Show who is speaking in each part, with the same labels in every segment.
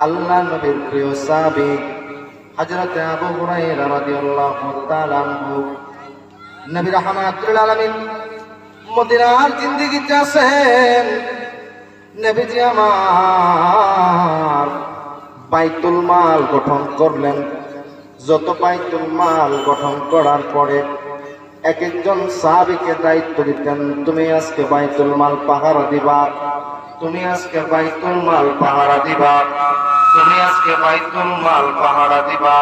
Speaker 1: আল্লাহ নবীর প্রিয় সাহাবী হযরত আবু হুরায়রা রাদিয়াল্লাহু তাআলা আনহু, নবী রাহমাতুল আলামিন মদিনার জিন্দেগিতে আছেন। নবীজি আমার বাইতুল মাল গঠন করলেন। যত বাইতুল মাল গঠন করার পরে এক একজন সাহাবীকে দায়িত্ব দিতেন, তুমি আজকে বাইতুল মাল পাহারা দিবা, তুমি আজকে বাইতুল মাল পাহারা দিবা, তুমি আজকে বাইতুল মাল পাহারা দিবা।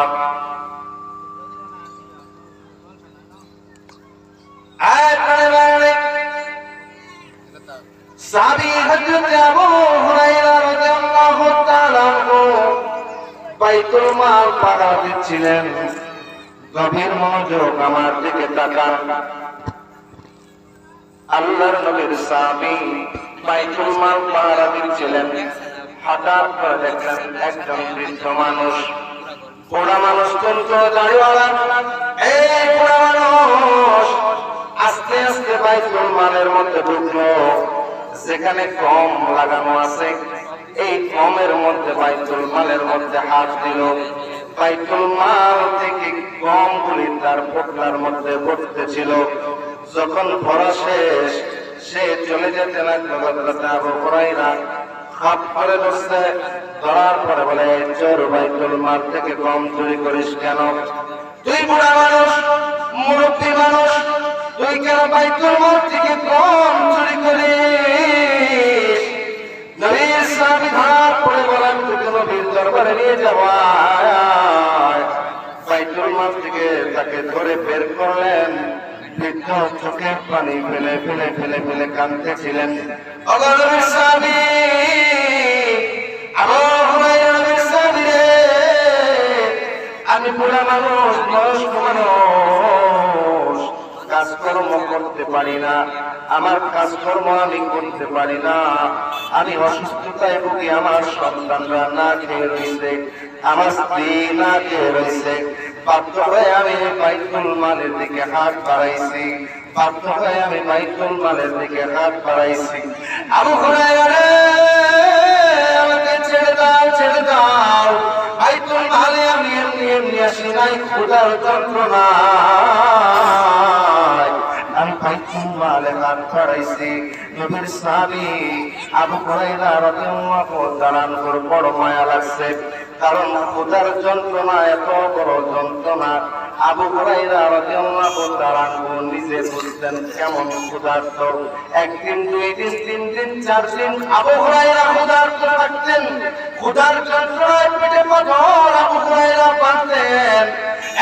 Speaker 1: সাহাবী হযরত আবু হুরায়রা রাদিয়াল্লাহু তাআলা আনহু বাইতুল মাল পাহারা দিচ্ছিলেন। গভীর মনোযোগ আমার দিকে তাকান। আল্লাহর নবীর সাহাবী বাইতুল মাল পাহারা দিচ্ছিলেন। হঠাৎ করে দেখলেন একজন বৃদ্ধ মানুষ, বুড়া মানুষ, কিন্তু দাড়িওয়ালা, এই বুড়া মানুষ আস্তে আস্তে বাইতুল মালের মধ্যে ঢুকলো। যেখানে কম লাগানো আছে এই কমের মধ্যে বাইতুল মালের মধ্যে হাত দিল। বাইতুল মাল থেকে কমগুলি তার পোটলার মধ্যে পড়তেছিল। যখন ভরা শেষ, সে চলে যেতে লাগলো। আবু হুরায়রা হাত ধরে ধরছে, ধরার পরে বলে, চোর, বাইতুল মাল থেকে কম চুরি করিস কেন? তুই বুড়া মানুষ, মুরব্বী মানুষ, তুই কেন বাইতুল মাল থেকে কম চুরি করিস? নবীর সাহাবী ধরার পরে বলেন, তুই নবীর দরবারে নিয়ে যাওয়া। বাইতুল মাল থেকে তাকে ধরে বের করলেন। বৃদ্ধ চোখে পানি ফেলে ফেলে ফেলে ফেলে কাঁদতেছিলেন। নবীর সাহাবী, আবু হুরায়রা, নবীর সাহাবী রে, আমি বুড়া মানুষ, বয়স্ক মানুষ, কাজকর্ম করতে পারি না, আমার কাজকর্ম আমি করতে পারি না, আমি অসুস্থতায় ভুগি, আমার সন্তানরা না খেয়ে রয়েছে, আমার স্ত্রী না খেয়ে রয়েছে। বাধ্য হয়ে আমি বাইতুল মালের দিকে হাত বাড়াইছি, বাধ্য হয়ে আমি বাইতুল মালের দিকে হাত বাড়াইছি। আবু হুরায়রা রে, আমাকে ছেড়ে দাও, ছেড়ে দাও, বাইতুল মালে আমি এমনি এমনি আসি নাই, ক্ষুধার যন্ত্রণা আমি বাইতুল মালে হাত বাড়াইছি। নবীর সাহাবী আবু হুরায়রা রাদিয়াল্লাহু তাআলা আনহুর বড় মায়া লাগছে, কারণ ক্ষুধার যন্ত্রণা এত বড় যন্ত্রণা। আবু হুরায়রা রাদিয়াল্লাহু তাআলা আনহু নিজে বুঝতেন কেমন ক্ষুধার্ত। একদিন, দুই দিন, তিন দিন, চার দিন আবু হুরায়রা ক্ষুধার্ত থাকতেন। ক্ষুধার যন্ত্রণায় পেটে পাথর আবু হুরায়রা বাঁধতেন।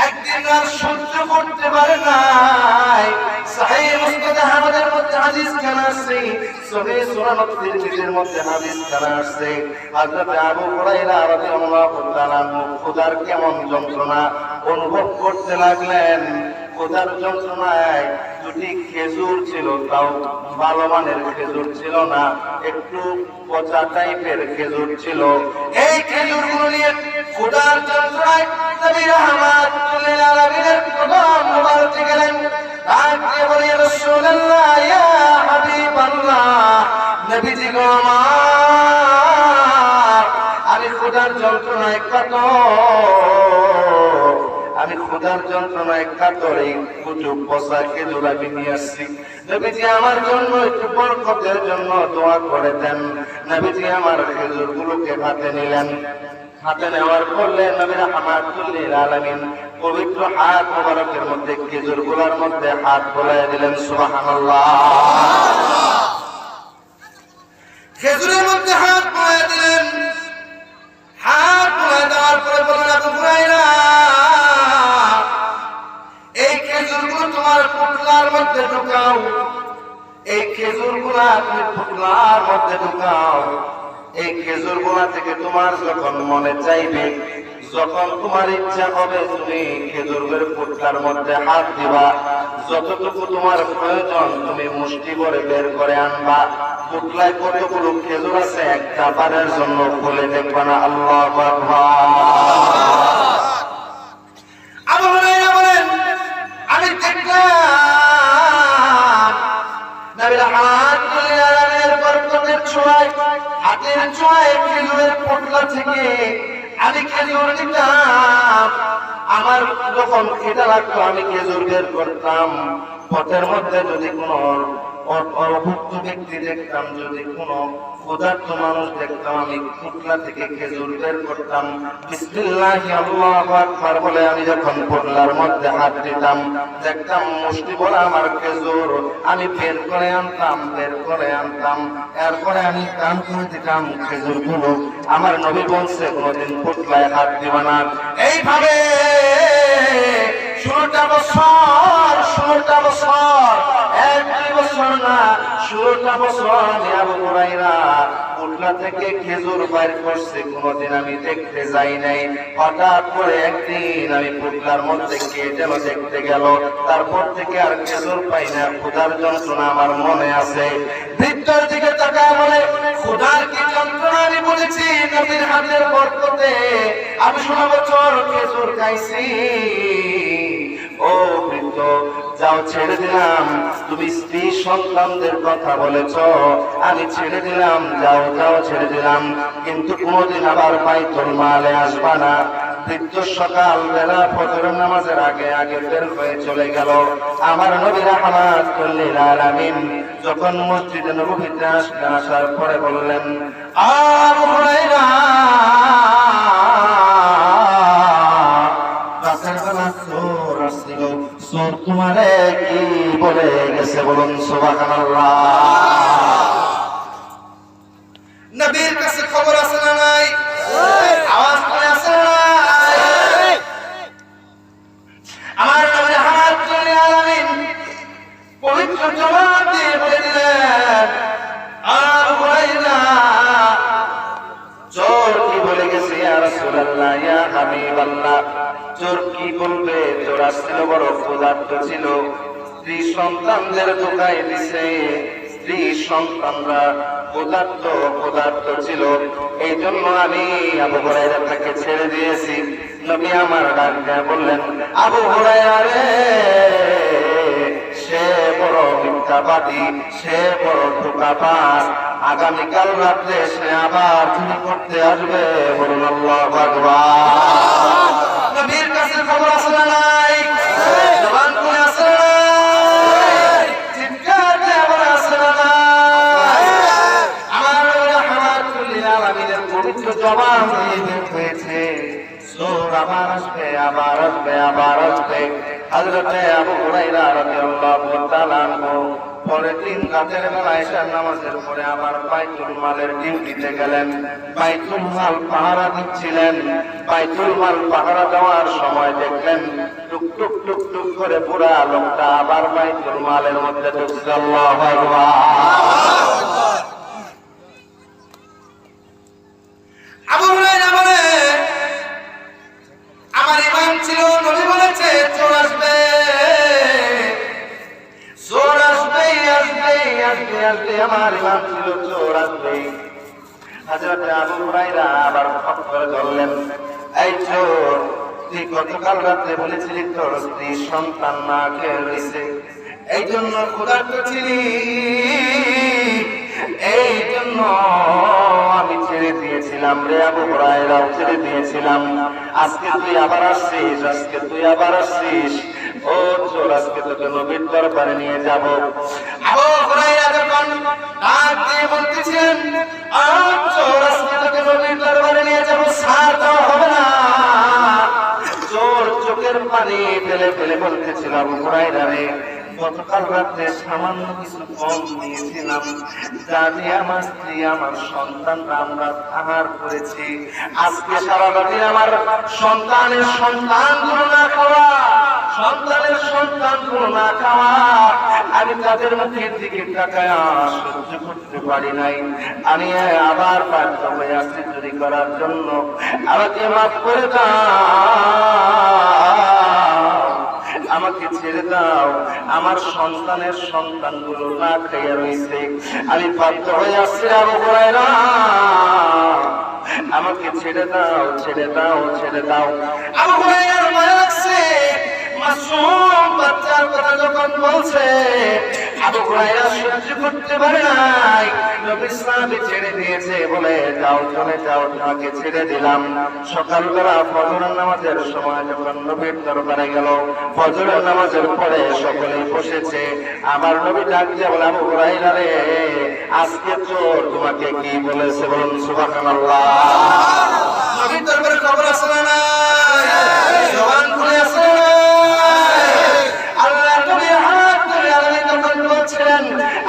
Speaker 1: একদিন আর সহ্য করতে পারে নাই। সহিহ মুসনাদ আহমদের মধ্যে হাদিস খানা আছে, সহিহ সুনান তিরমিজির মধ্যে হাদিস খানা আছে। হযরত আবু হুরায়রা রাদিয়াল্লাহু তাআলা ক্ষুধার কেমন যন্ত্রণা অনুভব করতে লাগলেন। ক্ষুধার যন্ত্রণায় দুটি খেজুর ছিল, তাও ভালো মানের খেজুর ছিল না, একটু পচা টাইপের খেজুর ছিল। এই খেজুরগুলো নিয়ে ক্ষুধার যন্ত্রণায় নবী রাহমাতুল্লিল আলামিনের কদম মুবারকে গেলেন। আর দিয়ে বলে, ইয়া রাসূলুল্লাহ, ইয়া হাবিবাল্লাহ, নবীজি গো আমার, আমি ক্ষুধার যন্ত্রণায় কাতর, আমি ক্ষুধার যন্ত্রণায় কাতর, এই কুচু পচা খেজুর আমি নিয়ে আসছি। নবীজি আমার জন্য একটু বরকতের জন্য দোয়া করে দেন। নবীজি আমার খেজুরগুলোকে হাতে নিলেন। হাতে নেওয়ার পরে নবী রাহমাতুল্লিল আলামিন পবিত্র হাত মোবারকের মধ্যে খেজুরগুলোর মধ্যে হাত বোলায় দিলেন। সুবহানাল্লাহ। খেজুরের মধ্যে হাত বোলায় দিলেন। হাত বোলায় দেওয়ার পরে বলেন, আবু হুরায়রা, এই খেজুরগুলো তোমার পুটলার মধ্যে ঢুকাও, এই খেজুরগুলা তুমি পুটলার মধ্যে ঢুকাও। এই খেজুরগুলা থেকে তোমার যখন মনে চাইবে, যখন তোমার ইচ্ছা হবে, তুমি খেজুরের পুটলার মধ্যে হাত দিবা। যতটুকু তোমার প্রয়োজন তুমি মুষ্টি করে বের করে আনবা। পুটলায় কতগুলো খেজুর আছে একটা বারের জন্য খুলে দেখবা না। আল্লাহু আকবার। আবু হুরায়রা বলেন, আমি দেখলাম নবী রাহমাতুল্লিল আলামিনের বরকতের ছোঁয়ায় হাতের একদিন সময় খেজুরের পোটলা থেকে আমি খেজুর নিতাম, আমার যখন খিদা লাগতো আমি খেজুর বের করতাম, পথের মধ্যে যদি কোনো অভুক্ত ব্যক্তি দেখতাম, যদি কোনো ক্ষুধার্ত মানুষ দেখতাম, আমি পোটলা থেকে খেজুর বের করতাম, বিসমিল্লাহি আল্লাহু আকবার বলে আমি যখন পোটলার মধ্যে হাত দিতাম, দেখতাম মুষ্টি ভরা আমার খেজুর আমি বের করে আনতাম, এরপরে আমি কান করে দিতাম খেজুরগুলো। আমার নবী বলছে কোনদিন পোটলায় হাত দিবা না। এইভাবে 16টা বছর, 1-2 বছর না, 16টা বছর আমি আবু হুরায়রা পোটলা থেকে খেজুর বাইর করছে কোনদিন আমি দেখতে যাই নাই। হঠাৎ করে একদিন আমি পোটলার মধ্যে কে যেন দেখতে গেল, তারপর থেকে আর খেজুর পাই না। ক্ষুধার যন্ত্রণা আমার মনে আছে। বৃদ্ধের দিকে তাকায় বলে, ক্ষুধার কি যন্ত্রণা আমি বলেছি, নবীর হাতের বরকতে আমি 16 বছর খেজুর খাইছি। ও বৃদ্ধ, যাও ছেড়ে দিলাম, তুমি স্ত্রী সন্তানদের কথা বলেছ, আমি ছেড়ে দিলাম, যাও ছেড়ে দিলাম, কিন্তু কোনদিন আবার বাইতুল মালে আসবা না। বৃদ্ধ সকাল বেলা ফজরের নামাজের আগে বের হয়ে চলে গেল। আমার নবী রাহমাতুল লিল আলামিন যখন মসজিদে নববীতে আসলেন, আসার পরে বললেন, আবু হুরায়রা তোমারে কি বলে গেছে বলুন সুবহানাল্লাহ। নবীর কাছে খবর আছে না নাই? আওয়াজ করে আছে না নাই? আমার নবী রাহমাতুল লিল আলামিন পবিত্র জবাব দিয়ে বলে দিলেন, আবু হুরায়রা চোর কি বলে গেছে ইয়া রাসূলুল্লাহ, ইয়া হাবিবাল্লাহ। চোর কি বলবে? চোর আসছিল বড় ক্ষুধার্ত ছিল, স্ত্রী সন্তানদের ধোকায় দিছে, স্ত্রী সন্তানরা ক্ষুধার্ত ছিল, এই জন্য আমি আবু হুরায়রা তাকে ছেড়ে দিয়েছি। নবী আমার ডাক দিয়ে বললেন, আবু হুরায়রা রে, সে বড় মিথ্যাবাদী, সে বড় ধোঁকাবাজ, আগামীকাল রাত্রে সে আবার চুরি করতে আসবে। বলুন আল্লাহু আকবার। নবীর কাছে খবর আছে না নাই? জবান খুলে আছে না নাই? চিৎকার দিয়ে বলে আছে না নাই? আমার নবী রাহমাতুল লিল আলামিনের পবিত্র জবান দিয়ে হয়েছে, চোর আবার আসবে। হযরতে আবু হুরায়রা রাদিয়াল্লাহু তাআলা আনহু পরের দিন রাতের বেলা এশার নামাজের পরে আবার বাইতুল মালের ডিউটিতে গেলেন। বাইতুল মাল পাহারা দিচ্ছিলেন। বাইতুল মাল পাহারা দেওয়ার সময় দেখলেন টুক টুক টুক টুক করে পুরা লোকটা আবার বাইতুল মালের মধ্যে ঢুকছে। আল্লাহু আকবার। আবু হুরায়রা বলে, আমার ইমান ছিল, নবী বলেছে চোর আসবে, আমার ইমান ছিল চোর আসবে। হযরত আবু হুরায়রা আবার ফট করে ধরলেন, এই চোর, তুই গতকাল রাতে বলেছিলি তোর স্ত্রী সন্তান না খেয়ে রয়েছে, এই জন্য ক্ষুধার্ত ছিলি, এই জন্য আমি ছেড়ে দিয়েছিলাম রে আবু হুরায়রা, ছেড়ে দিয়েছিলাম। আজকে তুই আবার আসছিস, ও চোর, আজকে তোকে নবীর দরবারে নিয়ে যাব। আবু হুরায়রা যখন ডাক দিয়ে বলতেছেন, চোর, আজকে তোকে নবীর দরবারে নিয়ে যাব, ছাড় দেওয়া হবে না। চোর চোখের পানি ফেলে ফেলে বলতেছিল, আবু হুরায়রা রে, গতকাল রাত্রে সামান্য কিছু কম নিয়েছিলাম, যা দিয়ে আমার স্ত্রী আমার সন্তানরা আমরা আহার করেছি। আজকে সারা রাতে আমার সন্তানের সন্তানগুলো না খাওয়া আমি তাদের মুখের দিকে তাকায় সহ্য করতে পারি নাই। আমি আবার বাধ্য হয়ে আসছি চুরি করার জন্য, আমাকে মাফ করে দাও, আমাকে ছেড়ে দাও, আমার সন্তানের সন্তানগুলো না খাইয়া রয়েছে, আমি বাধ্য হয়ে আসছি আবু হুরায়রা, আমাকে ছেড়ে দাও। আবু হুরায়রার মায়া লাগছে, মাসুম বাচ্চার কথা যখন বলছে, আবু হুরায়রা সহ্য করতে পারে নাই, নবীর সাহাবী ছেড়ে দিয়েছে বলে যাও চলে যাও, তোমাকে ছেড়ে দিলাম। সকালবেলা ফজরের নামাজের সময় যখন নবীর দরবারে গেল, ফজরের নামাজের পরে সকলে বসেছে, আমার নবী ডাক দিয়ে বলে আবু হুরায়রা রে, আজকে চোর তোমাকে কি বলেছে বলুন সুবহানাল্লাহ। নবীর দরবারে খবর আছে না, জবান খুলে আছে। আল্লাহ নবী হাত ধরে আল্লাহ তখন বলছেন,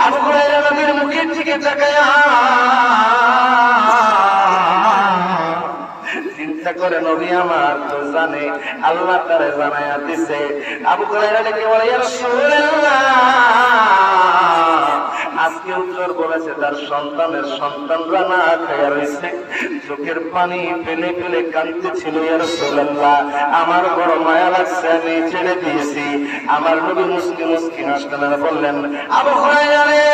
Speaker 1: আবু হুরায়রা নবীর মুখের দিকে তাকায়া চিন্তা করে, নবী আমার তো জানে, আল্লাহ তারে জানায়া দিছে। আবু হুরায়রা ডেকে বলে, ইয়া রাসূলুল্লাহ, আজকে উত্তর বলেছে তার সন্তানের সন্তানরা না খায়া রয়েছে, চোখের পানি ফেলে ফেলে কাঁদতেছিল। ইয়া রাসূলুল্লাহ, আমার বড় মায়া লাগছে, আমি ছেড়ে দিয়েছি। আমার নবী মুসলিম মুসকিন আসলেন, বললেন আবু হুরায়রা রে,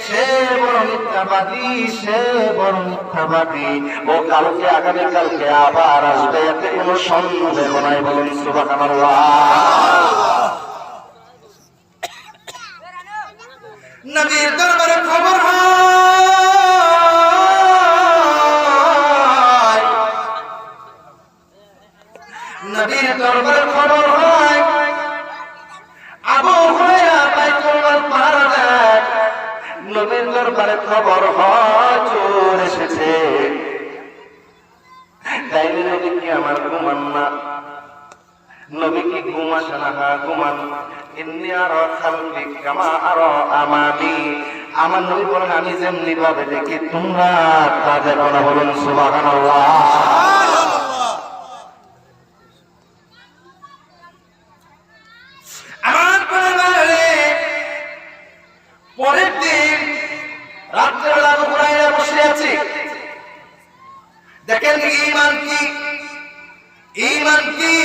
Speaker 1: সে বড় মিথ্যাবাদী, সে বড় মিথ্যাবাদী, ও কালকে আগামীকালকে আবার আসবে, এতে কোনো সন্দেহ নাই বলুন সুবহানাল্লাহ। নবীর দরবারে খবর হয়, নবীর দরবারে খবর হয়, আবু হুরায়রা বাইতুল মাল পাহারা দেয়। নবীর দরবারে খবর হয় চোর এসেছে। তাইলে নবী কি আমার ঘুমান না? নবী কি ঘুম আসে না? হ্যাঁ ঘুমান। ইন্নী আরা খালকি কামা আরা আমামি, আমার নবী বলেন আমি যেমনি ভাবে দেখি তোমরা তা দেখো না বলুন সুবহানাল্লাহ। আমার পরিবারে পরের দিন রাত্রেবেলা আবু হুরায়রা বসে আছে, দেখেন ঈমান কি, ঈমান কি।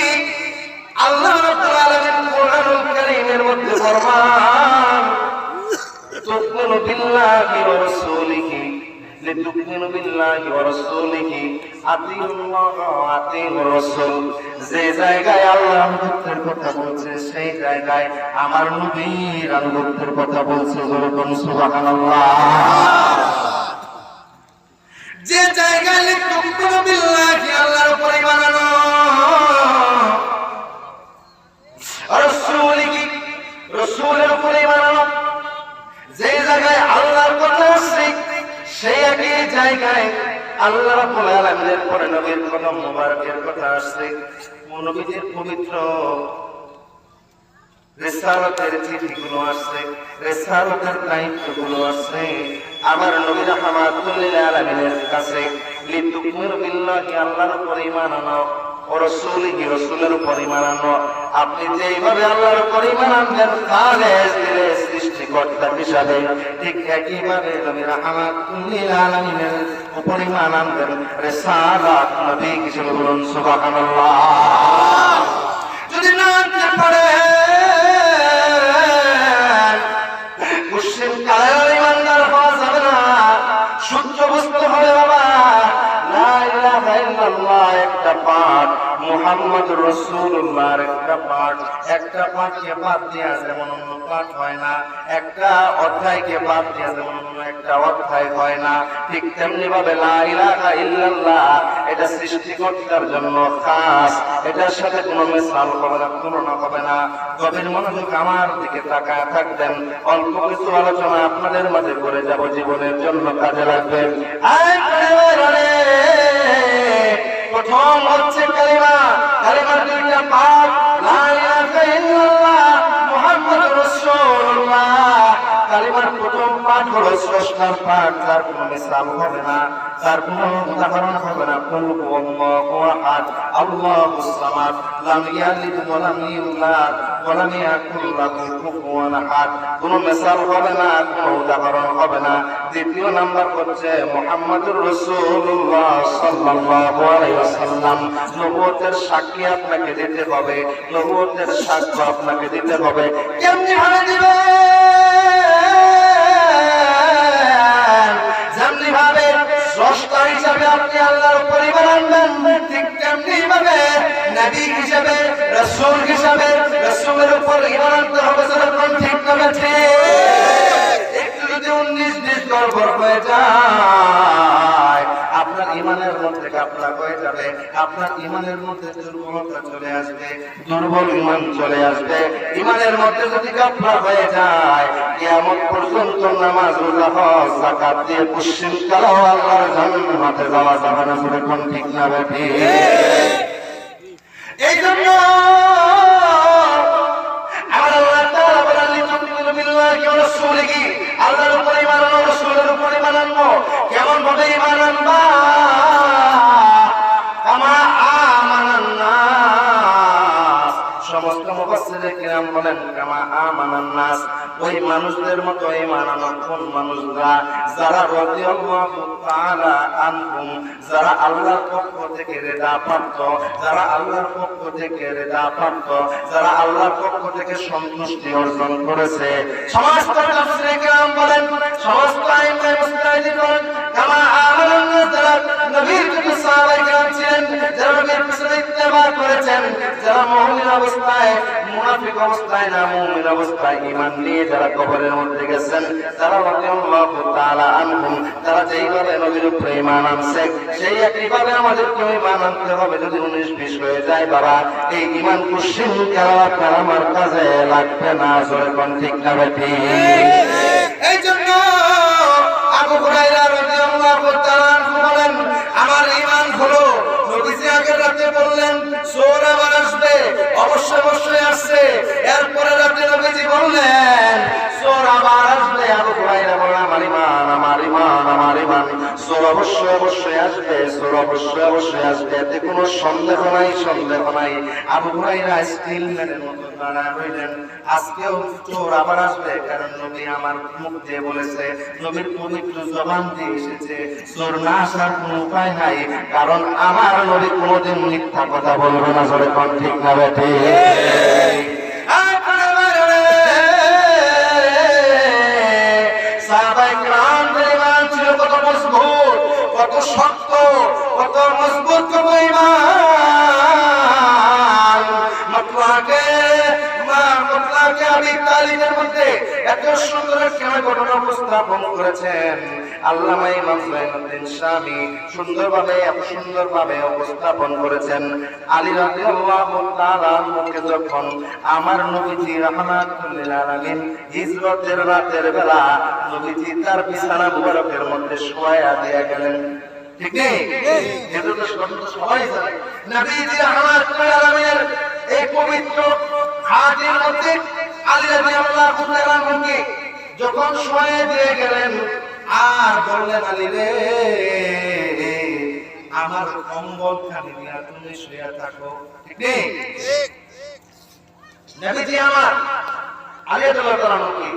Speaker 1: আল্লাহ রাব্বুল আলামিন কোরআনুল কারীমের মধ্যে ফরমান, তুমিনু বিল্লাহি ওয়া রাসূলিহি, লিতুমিনু বিল্লাহি ওয়া রাসূলিহি, আতিউল্লাহ ওয়া আতিউর রাসূল। যে জায়গায় আল্লাহ আনুগত্যের কথা বলছে, সেই জায়গায় আমার নবীর আনুগত্যের কথা বলছে, যেরকম সুবহানাল্লাহ। যে জায়গায় লিতুমিনু বিল্লাহি, আল্লাহর উপরে ঈমান আনো, রাসূলিহি, রাসূলের উপরে ঈমান আনো, যে জায়গায় আল্লাহর কথা আছে, সেই একই জায়গায় আল্লাহ রাব্বুল আলামিনের পরে নবীর কদম মুবারকের কথা আসছে। নবীজির পবিত্র রিসালাতের চিঠিগুলো আসছে, রিসালাতের দায়িত্বগুলো আসছে আমার নবী রাহমাতুল লিল আলামিনের কাছে। লিতুমিনু বিল্লাহি, আল্লাহর উপরে ঈমান আনো, ও রাসূলিহি, রাসূলের উপর ঈমান আনো। আপনি যেইভাবে আল্লাহর উপর ঈমান আনবেন খালেস দিলে সৃষ্টিকর্তা হিসাবে, ঠিক একইভাবে নবী রাহমাতুল লিল আলামিনের উপর ঈমান আনবেন রিসালাত নবী হিসেবে বলুন সুবহানাল্লাহ। যদি না আনতে পারেন, মুশরিক কালের ঈমানদার হওয়া যাবে না, শুদ্ধ বুঝতে হবে বাবা, লা ইলাহা ইল্লাল্লাহ একটা পাঠ, মুহাম্মাদুর রাসূলুল্লাহর একটা পাঠ, একটা পাঠকে বাদ দিয়া যেমন অন্য পাঠ হয় না, একটা অধ্যায়কে বাদ দিয়া যেমন অন্য একটা অধ্যায় হয় না, ঠিক তেমনি ভাবে লা ইলাহা ইল্লাল্লাহ এটা সৃষ্টিকর্তার জন্য খাস, এটার সাথে কোনো মিসাল হবে না, তুলনা হবে না। গভীর মনোযোগ আমার দিকে তাকায় থাকবেন, অল্প কিছু আলোচনা আপনাদের মাঝে করে যাব, জীবনের জন্য কাজে লাগবে। প্রথম হচ্ছে কালিমা, কালিমার দুইটা পাঠ, লা ইলাহা ইল্লাল্লাহ মুহাম্মাদুর রাসূলুল্লাহ। কালিমার প্রথম পাঠ হলো স্রষ্টার পাঠ, তার কোনো মিসাল হবে না, তার কোনো উদাহরণ হবে না। কুল হুয়াল্লাহু আহাদ, আল্লাহুস সামাদ, লাম ইয়ালিদ ওয়া লাম ইউলাদ ওয়া লাম ইয়াকুল লাহু কুফুয়ান আহাদ। কোনো মিসাল হবে না, কোনো উদাহরণ হবে না। দ্বিতীয় নাম্বার হচ্ছে মুহাম্মাদুর রাসূলুল্লাহ সাল্লাল্লাহু আলাইহি ওয়াসাল্লাম। নবুয়তের সাক্ষী আপনাকে দিতে হবে, নবুয়তের সাক্ষ্য আপনাকে দিতে হবে। কেমনি ভাবে দিবেন? যেমনি ভাবে স্রষ্টা হিসাবে আপনি আল্লাহর উপর ঈমান আনবেন, ঠিক তেমনি ভাবে নবী হিসাবে, রাসূল হিসাবে রাসূলের উপর ঈমান আনতে হবে। যেরকম ঠিক বেঠে একটু যদি 19-20 গড়বড় হয়ে যায় আপনার ইমানের মধ্যে ঘাপলা হয়ে যাবে, আপনার ইমানের মধ্যে দুর্বলতা চলে আসবে, দুর্বল ইমান চলে আসবে। ইমানের মধ্যে যদি ঘাপলা হয়ে যায় কিয়ামত পর্যন্ত নামাজ রোজা হজ যাকাত দিয়ে পশ্চিম কালাও আল্লাহর জান্নাতে যাওয়া যাবে না। বলে কোন ঠিক না বেঠে? এই জন্য আমার আল্লাহ তাআলা বলেন লিতুমিনু বিল্লাহি ওয়া রাসূলিহি, আল্লাহর উপরে ঈমান আনো, রাসূলের উপরে ঈমান আনো। কেমন ভাবে ঈমান আনবা? কামা আমানান নাস, সমস্ত মুফাসসিরে কিরাম বলেন কামা আমানান নাস, ওই মানুষদের মতো ঈমান আনো। কোন মানুষরা? যারা রাদিয়াল্লাহু তাআলা আনহুম, যারা আল্লাহর পক্ষ থেকে রিদা প্রাপ্ত, যারা আল্লাহর পক্ষ থেকে রিদা প্রাপ্ত, যারা আল্লাহর পক্ষ থেকে সন্তুষ্টি অর্জন করেছে। সমস্ত তাফসীরে কিরাম বলেন, সমস্ত আইম্মা মুস্তাহিদিন বলেন কামা আমানান নাস, যারা নবীর যুগে সাহাবায়ে কিরাম ছিলেন, যারা নবীর পিছনে ইত্তেবা করেছেন, যারা মুমিন অবস্থায়, মুনাফিক অবস্থায় না, মুমিন অবস্থায় ঈমান নিয়ে যারা কবরের মধ্যে গেছেন, তারা রাদিয়াল্লাহু তাআলা আনহুম, তারা যেইভাবে নবীর উপরে ঈমান আনছে সেই একইভাবে আমাদেরকে ঈমান আনতে হবে। যদি 19-20 হয়ে যায় বাবা, এই ঈমান কুশিন আপনার আমার কাজে লাগবে না। জোরে কোন ঠিক না বেঠি? এই জন্য আবু হুরায়রা রাদিয়াল্লাহু তাআলা আনহু বলেন, আমার ঈমান হলো, নবীজি আগের রাতে বললেন চোর আবার আসবে, অবশ্যই অবশ্যই আসছে। এরপরে রাতে নবীজি বললেন চোর আবার আসবে। আবু হুরায়রা বলেন আমার ঈমান, আমার ঈমান, আমার ঈমান, চোর অবশ্যই অবশ্যই আসবে, চোর অবশ্যই অবশ্যই আসবে, এতে কোনো সন্দেহ নাই, সন্দেহ নাই। আবু হুরায়রা স্টিল ম্যানের মতো দাঁড়ায় রইলেন। আজকেও চোর আবার আসবে, কারণ নবী আমার মুখ দিয়ে বলেছে, নবীর পবিত্র জবান দিয়ে এসেছে, চোর না আসার কোনো উপায় নাই, কারণ আমার নবী কোনোদিন মিথ্যা কথা বলবে না। জোরে কোন ঠিক না বেঠে? সাহাবায়ে কিরামদের ঈমান ছিল কত মজবুত, কত শক্ত, কত মজবুত, কত ঈমান। মতলাকে আবি তালিবের মধ্যে এত সুন্দর একটা ঘটনা উপস্থাপন করেছেন আল্লামা ইমাম যায়নুদ্দিন শামী, সুন্দরভাবে, এত সুন্দরভাবে উপস্থাপন করেছেন। আলী রাদিয়াল্লাহু তাআলা আনহুকে যখন আমার নবীজি রাহমাতুল লিল আলামিন হিজরতের রাতের বেলা নবীজি তার বিছানা মুবারকের মধ্যে শোয়া দিয়ে গেলেন, ঠিক নেই? এটা তো সবাই জানে। নবীজি রাহমাতুল লিল আলামিনের এই পবিত্র হাতের মধ্যে আলী রাদিয়াল্লাহু তাআলা আনহুকে যখন শোয়া দিয়ে গেলেন আর বললেন, আলী রে আমার কম্বল খানি নিয়ে তুমি শুয়ে থাকো, ঠিক নেই? নবীজি আমার আলী রাদিয়াল্লাহু তাআলা আনহুকে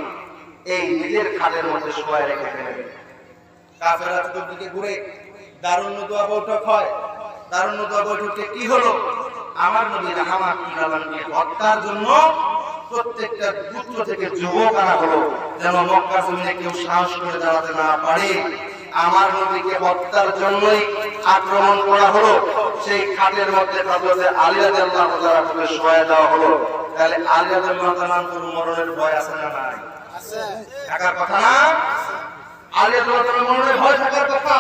Speaker 1: এই নিজের খাটের মধ্যে শোয়া রেখে গেলেন। কাফেররা চতুর্দিকে ঘুরে দারুণ দোয়া বৈঠক হয়। দারুণ দোয়া বৈঠকে কি হলো? আমার নবী রাহমাতুল লিল আলামিনকে হত্যার জন্য প্রত্যেকটা পুত্র থেকে যুবক আনা হলো, যেন মক্কা জমিনে কেউ সাহস করে দাঁড়াতে না পারে। আমার নবীকে হত্যার জন্যই আক্রমণ করা হলো। সেই খাটের মধ্যে হযরত আলী রাদিয়াল্লাহু তাআলা কে শোয়া দেওয়া হলো। তাহলে আলী রাদিয়াল্লাহু তাআলার মরণের ভয় আছে না নাই? আছে। থাকার কথা না? আলী রাদিয়াল্লাহু তাআলার মরণের ভয় থাকার কথা,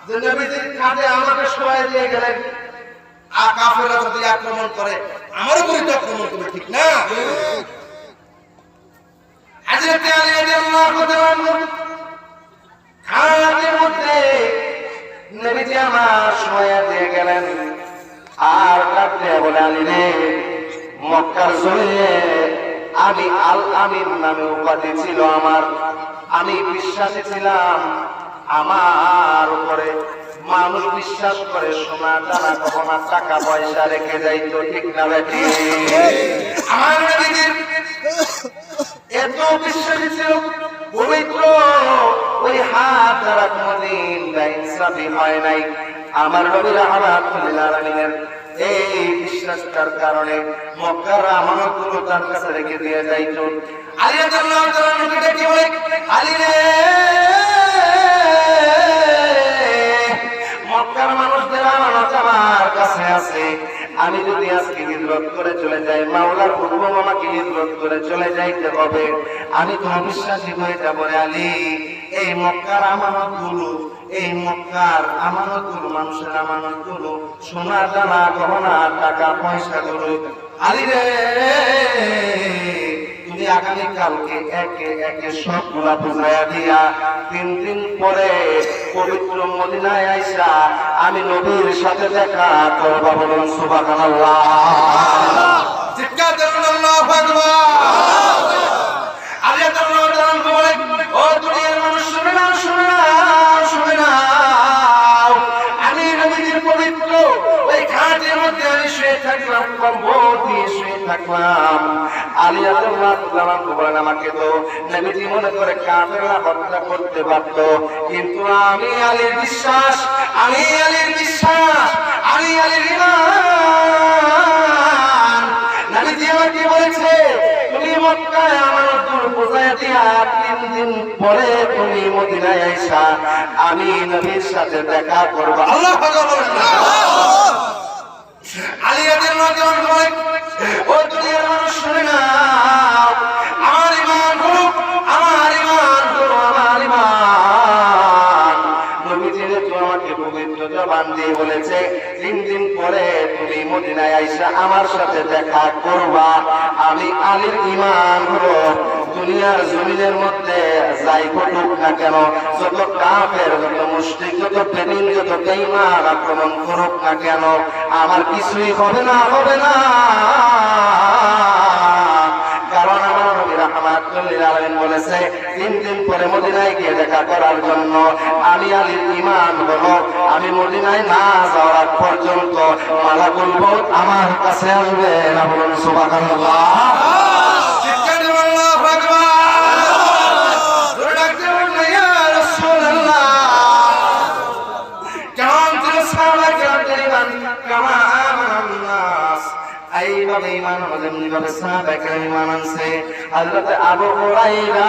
Speaker 1: যে নবীজির খাটে আমাকে শোয়া দিয়ে গেলেন, আর কাফেররা যদি আক্রমণ করে আমার উপরে তো আক্রমণ করবে, ঠিক না? হযরত আলী রাদিয়াল্লাহু তাআলা খাটের মধ্যে নবীজি আমার শোয়া দিয়ে গেলেন আর কাঁদতে বলে, আলী রে মক্কার জমিনে আমি আল আমিন নামে উপাধি ছিল আমার, আমি বিশ্বাসী ছিলাম, আমার উপরে মানুষ বিশ্বাস করে সোনা দানা গহনা টাকা পয়সা রেখে যাইতো, ঠিক না বেঠি? আমার নবীজির এত বিশ্বাসী ছিল, পবিত্র ওই হাত দ্বারা কোনদিন বেইনসাফি হয় নাই। আমার নবী রাহমাতুল লিল আলামিনের এই বিশ্বাসটার কারণে মক্কার আমানতগুলো তার কাছে রেখে দিয়ে যাইতো। আলী রাদিয়াল্লাহু তাআলা নবীকে কি বলে, আলী রে মক্কার মানুষদের আমানত আমার কাছে আছে, আমি যদি আজকে হিজরত করে চলে যাই, মাওলার হুকুম আমাকে হিজরত করে চলে যাইতে হবে, আমি তো অবিশ্বাসী হয়ে যাব রে আলী। এই মক্কার আমানতগুলো, এই মক্কার আমানতগুলো, মানুষের আমানতগুলো, সোনা দানা গহনা টাকা পয়সাগুলো, আলী রে তুমি আগামীকালকে একে একে সবগুলা বুঝাইয়া দিয়া 3 দিন পরে পবিত্র মদিনায় আইসা আমি নবীর সাথে দেখা করবা। বলুন সুবহানাল্লাহ।
Speaker 2: চিৎকার করুন আল্লাহু আকবার। আল্লাহ তাআলা বলেন, ও দুনিয়ার মানুষ শুনে নাও, শুনে নাও, শুনে নাও, আমি নবীর পবিত্র ওই খাটের মধ্যে আমি শুয়ে থাকলাম, কম্বল দিয়ে শুয়ে থাকলাম।
Speaker 1: আলী রাদিয়াল্লাহু তাআলা বলেন, আমাকে তো নবীজি মনে করে কাফেররা হত্যা করতে পারত, কিন্তু আমি আলীর বিশ্বাস, আমি আলীর বিশ্বাস, আমি আলীর ঈমান, নবীজি আমাকে বলেছে তুমি মক্কায় আমানতগুলো পৌঁছায়া দিয়া 3 দিন পরে তুমি মদিনায় আইসা আমি নবীর সাথে দেখা করবা।
Speaker 2: আল্লাহু আকবার বলেন না। আলী রাদিয়াল্লাহু তাআলা বলেন, ও দুনিয়ার মানুষ শুনে নাও, আমার ঈমান হলো, আমার ঈমান হলো, আমার ঈমান।
Speaker 1: নবীজি তো আমাকে পবিত্র জবান দিয়ে বলেছে 3 দিন পরে তুমি মদিনায় আইসা আমার সাথে দেখা করবা। আমি আলীর ঈমান হলো দুনিয়ার জমিনের মধ্যে যাই ঘটুক না কেন, যত কাফের, যত মুশরিক, যত বেঈমান, যত বেঈমান আক্রমণ করুক না কেন, আমার কিছুই হবে না, হবে না। কারণ আমার নবী রাহমাতুল লিল আলামিন বলেছে 3 দিন পরে মদিনায় গিয়ে দেখা করার জন্য আমি আলীর ঈমান হলো আমি মদিনায় না যাওয়ার আগ পর্যন্ত মালাকুল মউত আমার কাছে আসবে না। বলুন সুবহানাল্লাহ।
Speaker 2: চিৎকার করুন আল্লাহু আকবার। জোরে ডাকতে বলুন ইয়া রাসূলুল্লাহ। কেমন ছিল সাহাবায়ে কেরামের ঈমান? কামা আমানান নাস।
Speaker 1: এইভাবে ঈমান হলো যেমনিভাবে সাহাবায়ে কেরাম ঈমান আনছে। হযরত আবু হুরায়রা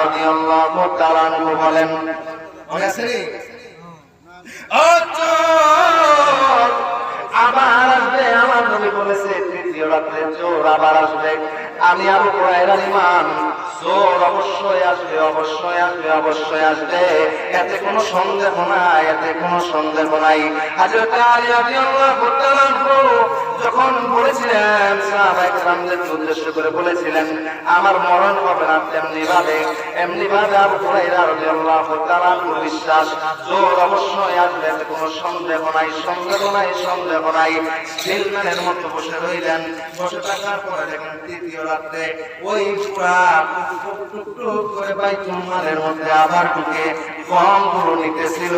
Speaker 1: রাদিয়াল্লাহু তাআলা আনহু বলেন,
Speaker 2: মনে আছে রে?
Speaker 1: আবার আসবে, আমার নবী বলেছে তৃতীয় রাত্রে চোর আবার আসবে। আমি আবু হুরায়রার ঈমান, চোর অবশ্যই আসবে, অবশ্যই আসবে, অবশ্যই আসবে, এতে কোনো সন্দেহ নাই, এতে কোনো সন্দেহ নাই। হযরত আলী রাদিয়াল্লাহু তাআলা যখন বলেছিলেন, সাহাবায়ে কেরামদের উদ্দেশ্য করে বলেছিলেন আমার মরণ হবে না, এমনি ভাবে আবু হুরায়রা রাদিয়াল্লাহু তাআলা বিশ্বাস চোর অবশ্যই আসবে, এতে কোনো সন্দেহ নাই, সন্দেহ নাই, সন্দেহ নাই। সিলমানের মতো বসে রইলেন। বসে থাকার পরে দেখেন তৃতীয় রাত্রে ওই পুরা টুকটুক করে বাইতুল মালের মধ্যে আবার ঢুকে গমগুলো নিতেছিল,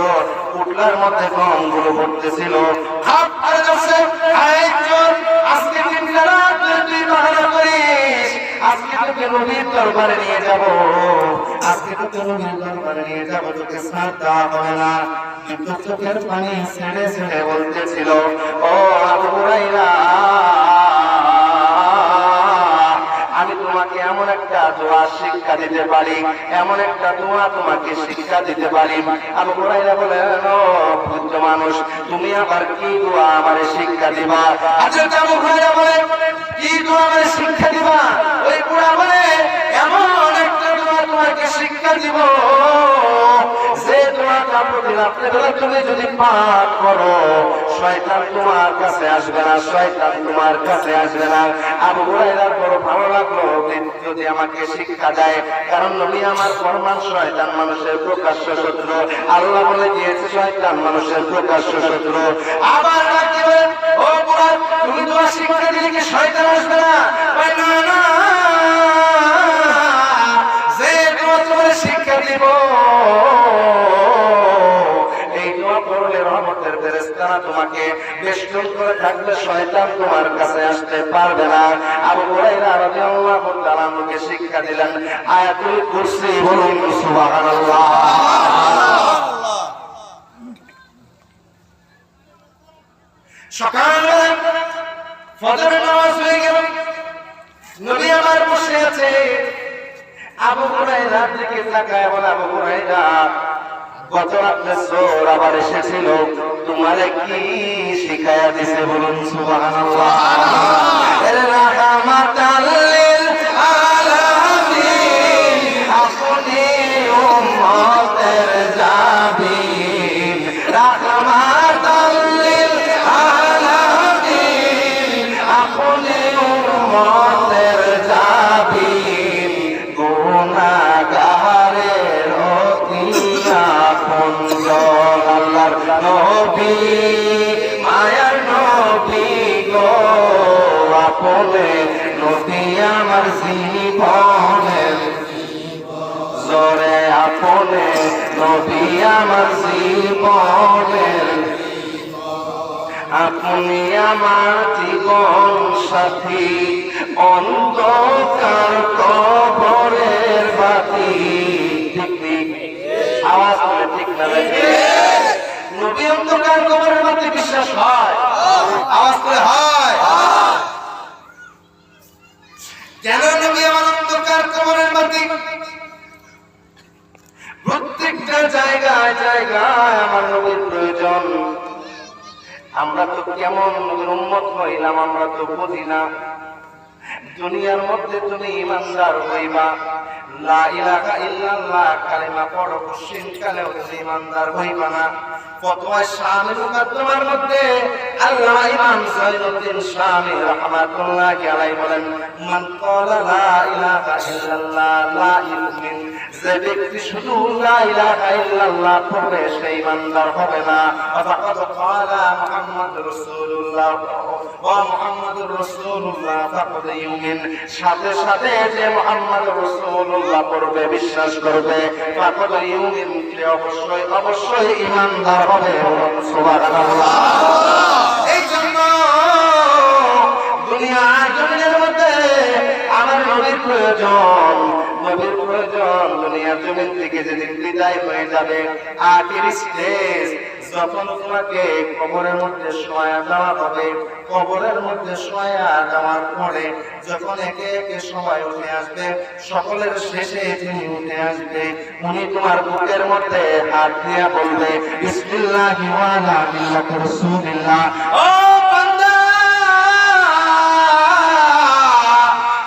Speaker 1: পুটলার মধ্যে গমগুলো ভরতেছিল। আজকে তিনটা রাত তুই বাহানা করিস, আজকে তোকে নবীর দরবারে নিয়ে যাব, আজকে তোকে নবীর দরবারে নিয়ে যাব, তোকে সাথ দেওয়া হবে না। কিন্তু চোখের পানি ছেড়ে ছেড়ে বলতেছিল, ও আবু হুরায়রা, আমি তোমাকে এমন একটা দোয়া শিক্ষা দিতে পারি, এমন একটা দোয়া তোমাকে শিক্ষা দিতে পারি। আবু হুরায়রা বলেন, ও বুদ্ধ মানুষ, তুমি আবার কি দোয়া আমারে শিক্ষা দিবা?
Speaker 2: হযরত আবু হুরায়রা বলেন, কি দোয়া আমারে শিক্ষা দিবা? ওই বুড়া বলে, এমন একটা দোয়া তোমাকে শিক্ষা দিব,
Speaker 1: যে দোয়াটা প্রতি রাত্রেবেলা তুমি যদি পাঠ করো, শয়তান তোমার কাছে আসবে না, শয়তান তোমার কাছে আসবে না। আবু হুরায়রার বড় ভালো লাগলো যদি আমাকে শিক্ষা দেয়, কারণ নবী আমার ফরমান, শয়তান মানুষের প্রকাশ্য শত্রু, আল্লাহ বলে দিয়েছে শয়তান মানুষের প্রকাশ্য শত্রু।
Speaker 2: আবার ডাকতে বলেন, ও বুড়া, তুমি দোয়া শিক্ষা দিলে কি শয়তান আসবে না? কয়, না না, যে দোয়া তোমার শিক্ষা দিব,
Speaker 1: এই দোয়া পড়লে রহমতের ফেরেশতারা তোমাকে বেষ্টন করে থাকবে, শয়তান তোমার কাছে আসতে পারবে না। আবু হুরায়রা রাদিয়াল্লাহু তাআলা আমাকে শিক্ষা দিলেন আয়াতুল কুরসি। বলুন সুবহানাল্লাহ।
Speaker 2: সকালে ফজরের নামাজ হয়ে গেল, নবী আমার বসে আছে।
Speaker 1: আবু হুরায়রার দিকে তাকায় বলে, আবু হুরায়রা, গত রাত্রে চোর আবার এসেছিল, তোমারে কি শিখায়া দিছে বলুন সুবহানাল্লাহ। রাহমাতাল লিল আলামিন আপনি উম্মতের জাবিন, রাহমাতাল লিল আলামিন আপনি উম্মতের জাবিন, গুনাহগারের অতি আপনজন আল্লাহর নবী মায়ার নবী গো, আপনে নবী আমার জীবনের জোরে, আপনে নবী আমার জীবনের, আপনি আমার জীবন সাথী, অন্ধকার কবরের বাতি। ঠিক ঠিক আওয়াজ করে ঠিক না লাগে? নবী অন্ধকার কবরের বাতি বিশ্বাস হয়? আওয়াজ করে হয়?
Speaker 2: কেন নবী আমার অন্ধকার কবরের বাতি?
Speaker 1: প্রত্যেকটা জায়গায় জায়গায় আমার নবীর প্রয়োজন। আমরা তো কেমন নবীর উম্মত হইলাম আমরা তো বুঝি না। দুনিয়ার মধ্যে তুমি ইমানদার হইবা, লা ইলাহা ইল্লাল্লাহ কালিমা পড়ো, পশ্চিম কালেও তুমি ইমানদার হইবা না। ফতোয়া শামী মুকদ্দমার মধ্যে আল্লামা ইমাম সাইয়্যিদুদ্দিন শামী রাহমাতুল্লাহি আলাইহি বলেন, মান ক্বালা লা ইলাহা ইল্লাল্লাহ লা ইউমিন, যে ব্যক্তি শুধু লা ইলাহা ইল্লাল্লাহ পড়বে সে ইমানদার হবে না। ফাকাদ ক্বালা মুহাম্মাদুর রাসূলুল্লাহ ওয়া মুহাম্মাদুর রাসূলুল্লাহ ফাকাদ ইউমিন, সাথে সাথে যে মুহাম্মাদুর রাসূলুল্লাহ পড়বে বিশ্বাস করবে ফাকাদ ইউমিন, সে অবশ্যই অবশ্যই ইমানদার হবে। সুবহানাল্লাহ।
Speaker 2: এই জন্য
Speaker 1: দুনিয়া জমিনের মধ্যে আমার নবীর প্রয়োজন, নবীর প্রয়োজন। দুনিয়ার জমিন থেকে যেদিন বিদায় হয়ে যাবে, আখির স্টেজ যখন তোমাকে কবরের মধ্যে শোয়া দেওয়া হবে, কবরের মধ্যে শোয়া দেওয়ার পরে যখন একে একে সবাই উঠে আসবে, সকলের শেষে যিনি উঠে আসবে উনি তোমার বুকের মধ্যে হাত দিয়া বলবে, বিসমিল্লাহি ওয়া আলা মিল্লাতি রাসূলিল্লাহ। ও বান্দা,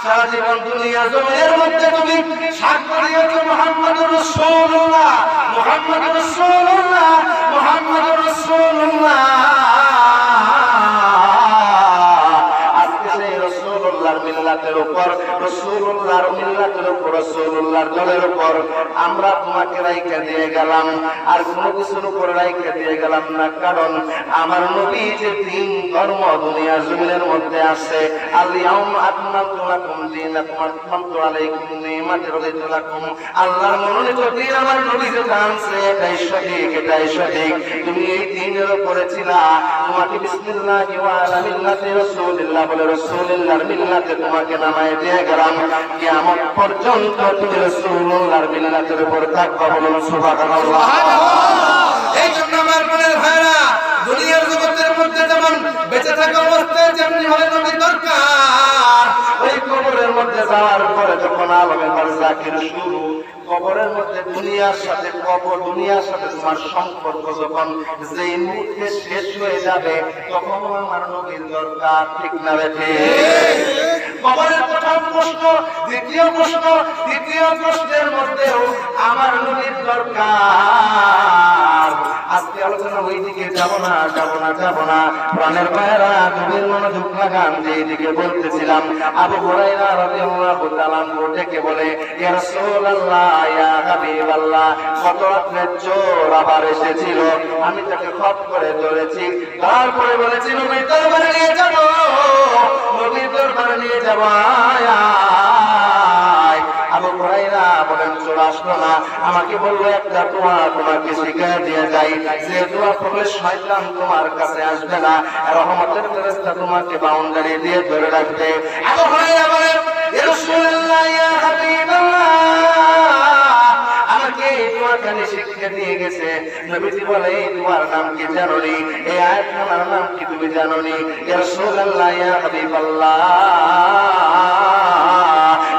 Speaker 1: সারা জীবন দুনিয়া জমিনের মধ্যে তুমি সাক্ষ্য দিয়েছো মুহাম্মাদুর রাসূলুল্লাহ, মুহাম্মাদুর রাসূলুল্লাহ, মুহাম্মাদুর রাসূলুল্লাহ। আজকে সেই রাসূলুল্লাহর মিল্লাতের উপর, রাসূলুল্লাহর মিল্লাতের উপর, রাসূলুল্লাহর দলের উপর আমরা তোমাকে রাইখা দিয়ে গেলাম, আর কোনো কিছুর উপর রাইখা দিয়ে গেলাম না। কারণ আমার নবী যে তিন ধর্ম দুনিয়ার জমিনের মধ্যে আছে, আল-ইয়াউমা আকমালতু লাকুম দীনাকুম ওয়া আতমামতু আলাইকুম নি'মাতি ওয়া রাদিতু লাকুম, আল্লাহর মনোনীত দিন আমার নবী যে জানছে এটাই সঠিক, এটাই সঠিক। তুমি এই দিনের উপরে ছিলা, তোমাকে বিসমিল্লাহি ওয়া আলা মিল্লাতি রাসূলিল্লাহ বলে রাসূলুল্লাহর মিল্লাতে তোমাকে নামায় দিয়ে গেলাম। কিয়ামত পর্যন্ত তুমি রাসূলুল্লাহর মিল্লাতের উপর থাকবা। বলুন সুবহানাল্লাহ।
Speaker 2: এই জন্য আমার মনের ভাইরা, দুনিয়ার জগতের মধ্যে যেমন বেঁচে থাকা অবস্থায় যেমনি ভাবে নবী দরকার,
Speaker 1: ওই কবরের মধ্যে যাওয়ার পরে যখন আলমে বারজাখের শুরু, কবরের মধ্যে দুনিয়ার সাথে কবর, দুনিয়ার সাথে তোমার সম্পর্ক যখন যেই মুহূর্তে শেষ হয়ে যাবে তখন আমার নবীর দরকার। ঠিক না বেঠে? কবরের প্রথম প্রশ্ন, দ্বিতীয় প্রশ্ন, তৃতীয় প্রশ্নের মধ্যেও আমার নবীর দরকার। আজকে আলোচনা ওই দিকে যাব না, যাব না, যাব না। প্রাণের ভাইয়েরা গভীর মনোযোগ লাগান, যেদিকে বলতেছিলাম। আবু হুরায়রা রাদিয়াল্লাহু তাআলা ডেকে বলে, ইয়া রাসূলুল্লাহ, ইয়া হাবিবাল্লাহ, গত রাতে চোর আবার এসেছিল, আমি তাকে খপ করে ধরেছি, তারপরে বলেছি নবীর দরবারে নিয়ে যাব, নবীর দরবারে নিয়ে যাব। আবু হুরায়রা বলেন, চোর আসলো না, আমাকে বললো একটা দোয়া তোমাকে শিখিয়ে দিয়ে যাই, যে দোয়া পড়লে শয়তান তোমার কাছে আসবে না, রহমতের ফেরেশতা তোমাকে বাউন্ডারি দিয়ে ধরে রাখবে। আবু হুরায়রা বলেন, ইয়া রাসূলুল্লাহ, ইয়া হাবিবাল্লাহ, আমাকে এই দোয়াখানি শিখিয়ে দিয়ে গেছে। নবীজি বলে, এই দোয়ার নাম কি জানোনি? এই আয়াতখানার নাম কি তুমি জানোনি? ইয়া রাসূলুল্লাহ, ইয়া হাবিবাল্লাহ,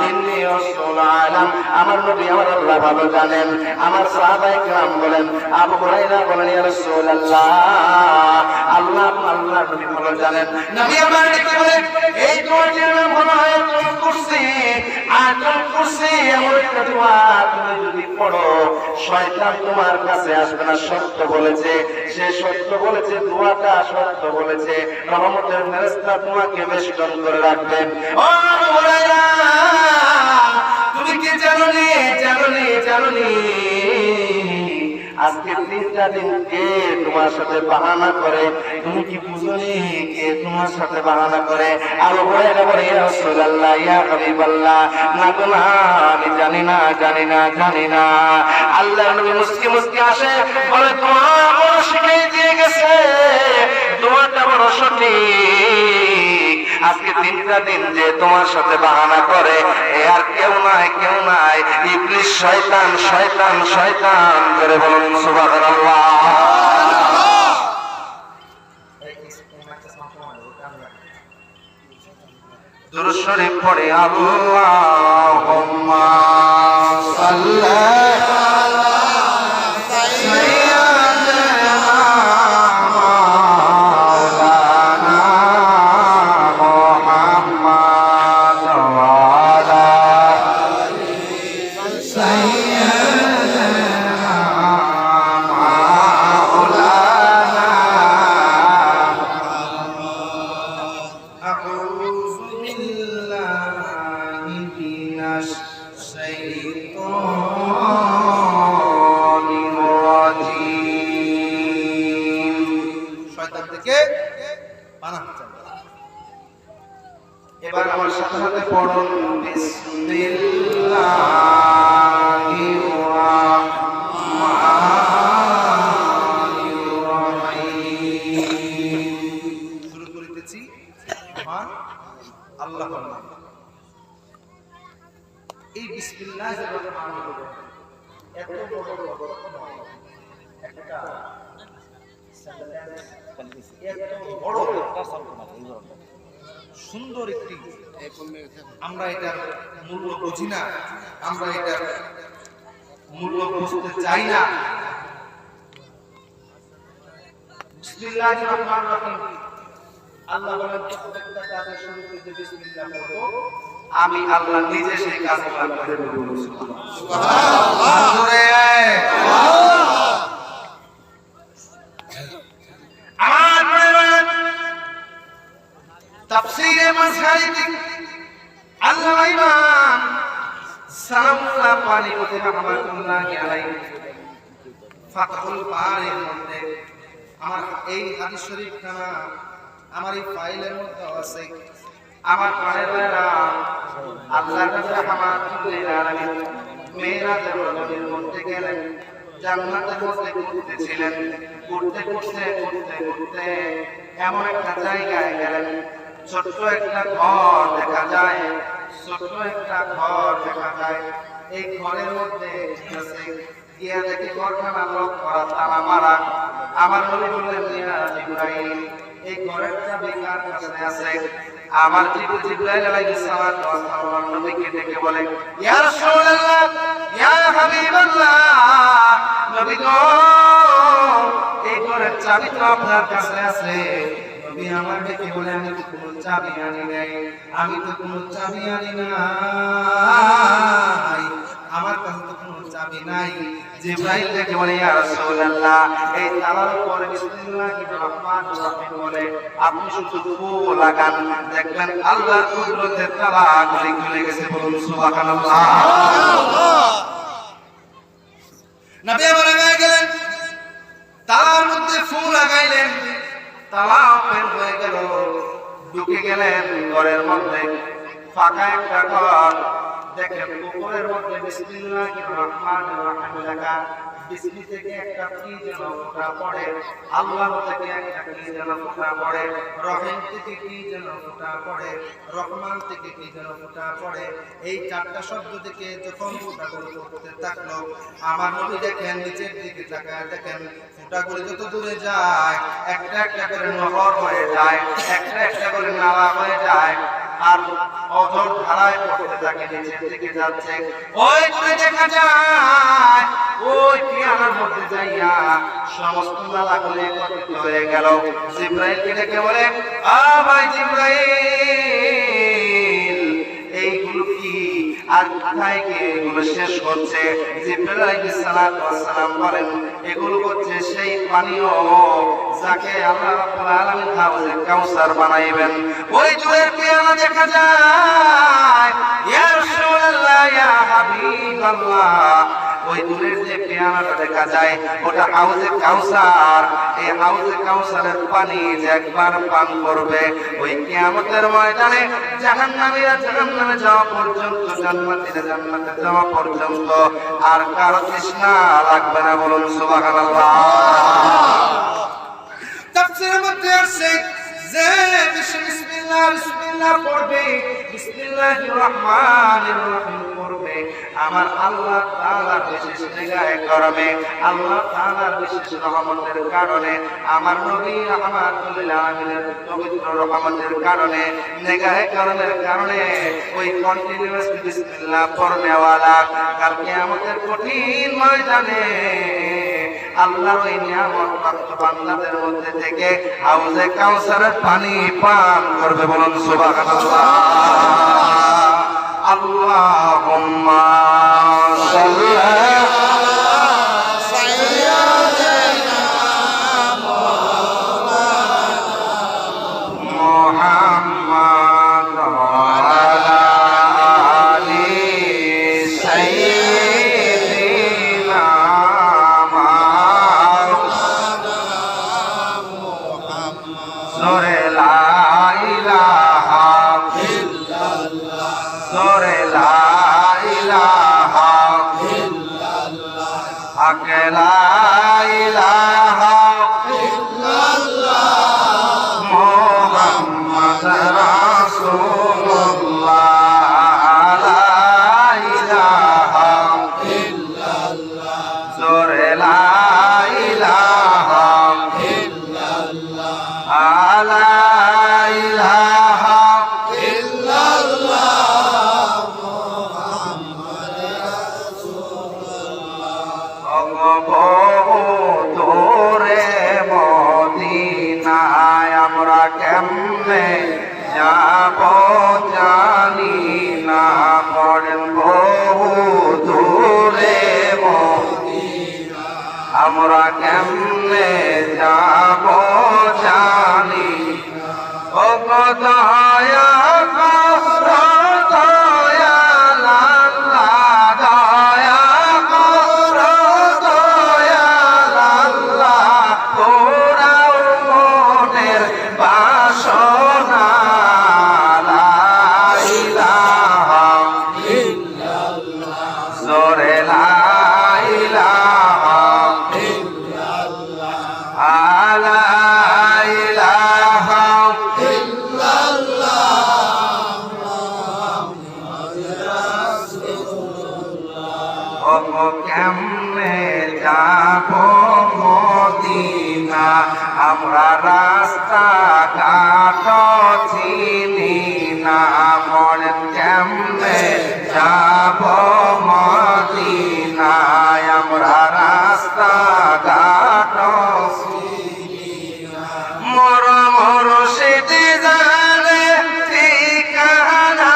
Speaker 1: ইন্নী রাসূলুল্লাহ লাগান। আমার নবী আমার আল্লাহ ভালো জানেন। আমার সাহাবায়ে কেরাম বলেন, আবু হুরায়রা বলেন, ইয়া রাসূলুল্লাহ, আল্লাহ নবী ভালো জানেন। নবী আমার ডেকে বলেন, এই দোয়াটির নাম হলো আয়াতুল কুরসি। আয়াতুল কুরসি এমন একটা দোয়া, তুমি যদি পড়ো শয়তান তোমার কাছে আসবে না। সত্য বলেছে, সে সত্য বলেছে, দোয়াটা সত্য বলেছে। রহমতের ফেরেশতা তোমাকে বেষ্টন করে রাখবেন। ও আবু হুরায়রা, তুমি কি জানোনি আজকে 3টা দিন কে তোমার সাথে বাহানা করে? তুমি কি বুঝনি কে তোমার সাথে বাহানা করে? আবু হুরায়রা বলে, ইয়া রাসূলুল্লাহ, ইয়া হাবিবাল্লাহ, না গো না, আমি জানি না। আল্লাহর নবী মুস্কি আসে, বলে, দোয়া বড় শিখিয়ে দিয়ে গেছে, দোয়াটা বড় সঠিক। আজকে 3টা দিন যে তোমার সাথে বাহানা করে, এ আর কেউ নাই, ইবলিস, শয়তান। করে বলুন সুবহানাল্লাহ। দুরূদ শরীফ পড়ে আল্লাহুম্মা সাল্লি এবার আমার সাথে সাথে পড়ুন, বিসমিল্লাহির রাহমানির রাহিম। শুরু করিতেছি আমার আল্লাহর নামে। এই বিসমিল্লাহির রাহমানির রাহিম এত বড় একটা সুন্দর একটি, আমরা এটার মূল্য বুঝি না, আমরা এটার মূল্য বুঝতে চাই না। বিসমিল্লাহির রহমানির রহিম, আল্লাহ বলেন, প্রত্যেকটা কাজের শুরুতে বিসমিল্লাহ বলবো, আমি আল্লাহ নিজে সেই কাজগুলো করে দেব। সুবহানাল্লাহ। তাফসীরে মাসহারিতে আল্লামা ইমাম সালামুল্লাহ পানিপতি রাহমাতুল্লাহি আলাইহি ফাতহুল বারির মধ্যে, আমার এই হাদিস শরীফটা আমার এই ফাইলের মধ্যে আছে। আমার প্রাণের ভাইরা, আল্লাহর রাহমাতুল লিল আলামিন মেরাজের নবীর মধ্যে গেলেন, জান্নাতের মধ্যে ঘুরতেছিলেন। ঘুরতে এমন একটা জায়গায় গেলেন, ছোট্ট একটা ঘর দেখা যায়। এই ঘরের মধ্যে গিয়া দেখি ঘরখানা লক করা, তালা মারা। আমার নবী বললেন, ইয়া জিবরাইল, এই ঘরের চাবি কার কাছে আছে? আমার জিবরাইল আলাইহিস সালাতু ওয়াস সালাম নবীকে ডেকে বলে, ইয়া রাসূলুল্লাহ, ইয়া হাবিবাল্লাহ, নবী গো, এই ঘরের চাবি তো আপনার কাছে আছে। নবী আমার ডেকে বলে, আমি তো কোনো চাবি আনি নাই, আমার কাছে তো কোনো চাবি নাই। জিবরাইল ডেকে বলে, ইয়া রাসূলুল্লাহ, এই তালার উপরে বিসমিল্লাহির রহমানির রহিম বলে আপনি শুধু ফু লাগান, দেখবেন আল্লাহর কুদরতের তালা খুলে গেছে। বলুন সুবহানাল্লাহ। নবী আমার লাগাই গেলেন, তালার মধ্যে ফু লাগাইলেন, তালা ওপেন হয়ে গেল। ঢুকে গেলেন ঘরের মধ্যে, ফাঁকা একটা ঘর। দেখেন উপরের মধ্যে বিসমিল্লাহির রহমানির রহিম লেখা। বিসমি থেকে একটা কি যেন ফোঁটা পড়ে, আল্লাহ থেকে একটা কি যেন ফোঁটা পড়ে, রহিম থেকে কি যেন ফোঁটা পড়ে, রহমান থেকে কি যেন ফোঁটা পড়ে। এই 4টা শব্দ থেকে যখন ফোঁটাগুলো পড়তে থাকলো, আমার নবী দেখেন নিচের দিকে তাকায়, দেখেন ফোঁটাগুলো যত দূরে যায়, একটা একটা করে নহর হয়ে যায়, একটা একটা করে নালা হয়ে যায়। আর অঝর ধারায় পড়তে থাকে, নিচের দিকে যাচ্ছে। ওই দূরে দেখা যায় ওই পিয়ানোর মধ্যে যাইয়া সমস্ত নালাগুলি একত্রিত হয়ে গেল। জিবরাইলকে ডেকে বলে, আ ভাই জিবরাইল, এইগুলো কি আর কোথায় গিয়ে এগুলো শেষ হচ্ছে? জিবরাইল আলাইহিস সালাম বলেন, এগুলো হচ্ছে সেই পানীয় যাকে আল্লাহ রাব্বুল আলামিন হাউজে কাউসার বানাইবেন। ওই জুয়ের পিয়ানো দেখা যায়। ইয়া রাসূলুল্লাহ, ইয়া হাবিবাল্লাহ, ওই দূরের যে পিয়ানোটা দেখা যায় ওটা হাউজে কাউসার। এই হাউজে কাউসারের পানি যে একবার পান করবে, ওই কিয়ামতের ময়দানে জাহান্নামীরা জাহান্নামে যাওয়া পর্যন্ত, জান্নাতীরা জান্নাতে যাওয়া পর্যন্ত আর কারো তৃষ্ণা লাগবে না। বলুন সুবহানাল্লাহ। তাফসীরের মধ্যে আছে যে বিসমিল্লাহ বিসমিল্লাহ পড়বে, বিসমিল্লাহির রহমানির রহিম পড়বে, আমার আল্লাহ তাআলার বিশেষ নিগাহে করবে, আল্লাহ তাআলার বিশেষ রহমতের কারণে, আমার নবী রাহমাতুল লিল আলামিনের পবিত্র রহমতের কারণে, নিগাহে করমের কারণে ওই কন্টিনিউয়াস বিসমিল্লাহ পড়নেওয়ালা কাল কিয়ামতের কঠিন ময়দানে আল্লাহর ওই নিয়ামত প্রাপ্ত বান্দাদের মধ্যে থেকে হাউজে কাউসারের পানি পান করবে। বলুন সুবহানাল্লাহ। আল্লাহুম্মা সাল্লি কেমনে যাব জানি না, পড়েন বহু দূরে মদিনা, আমরা কেমনে যাব জানি। ও দয়া করো দয়াল আল্লাহ, দয়া করো দয়াল আল্লাহ, পোড়াও মনের বাসনা, লা ইলাহা ইল্লাল্লাহ, জোরে লা ইলাহা ইল্লাল্লাহ, লা ইলাহা ইল্লাল্লাহ, মুহাম্মাদুর রাসূলুল্লাহ। ও কেমনে যাব মদিনা, আমরা রাস্তা ঘাট চিনি না, বলেন কেমনে যাব মদিনায়, আমরা রাস্তা ঘাট চিনি না। মোর মুর্শিদি জানে ঠিকানা,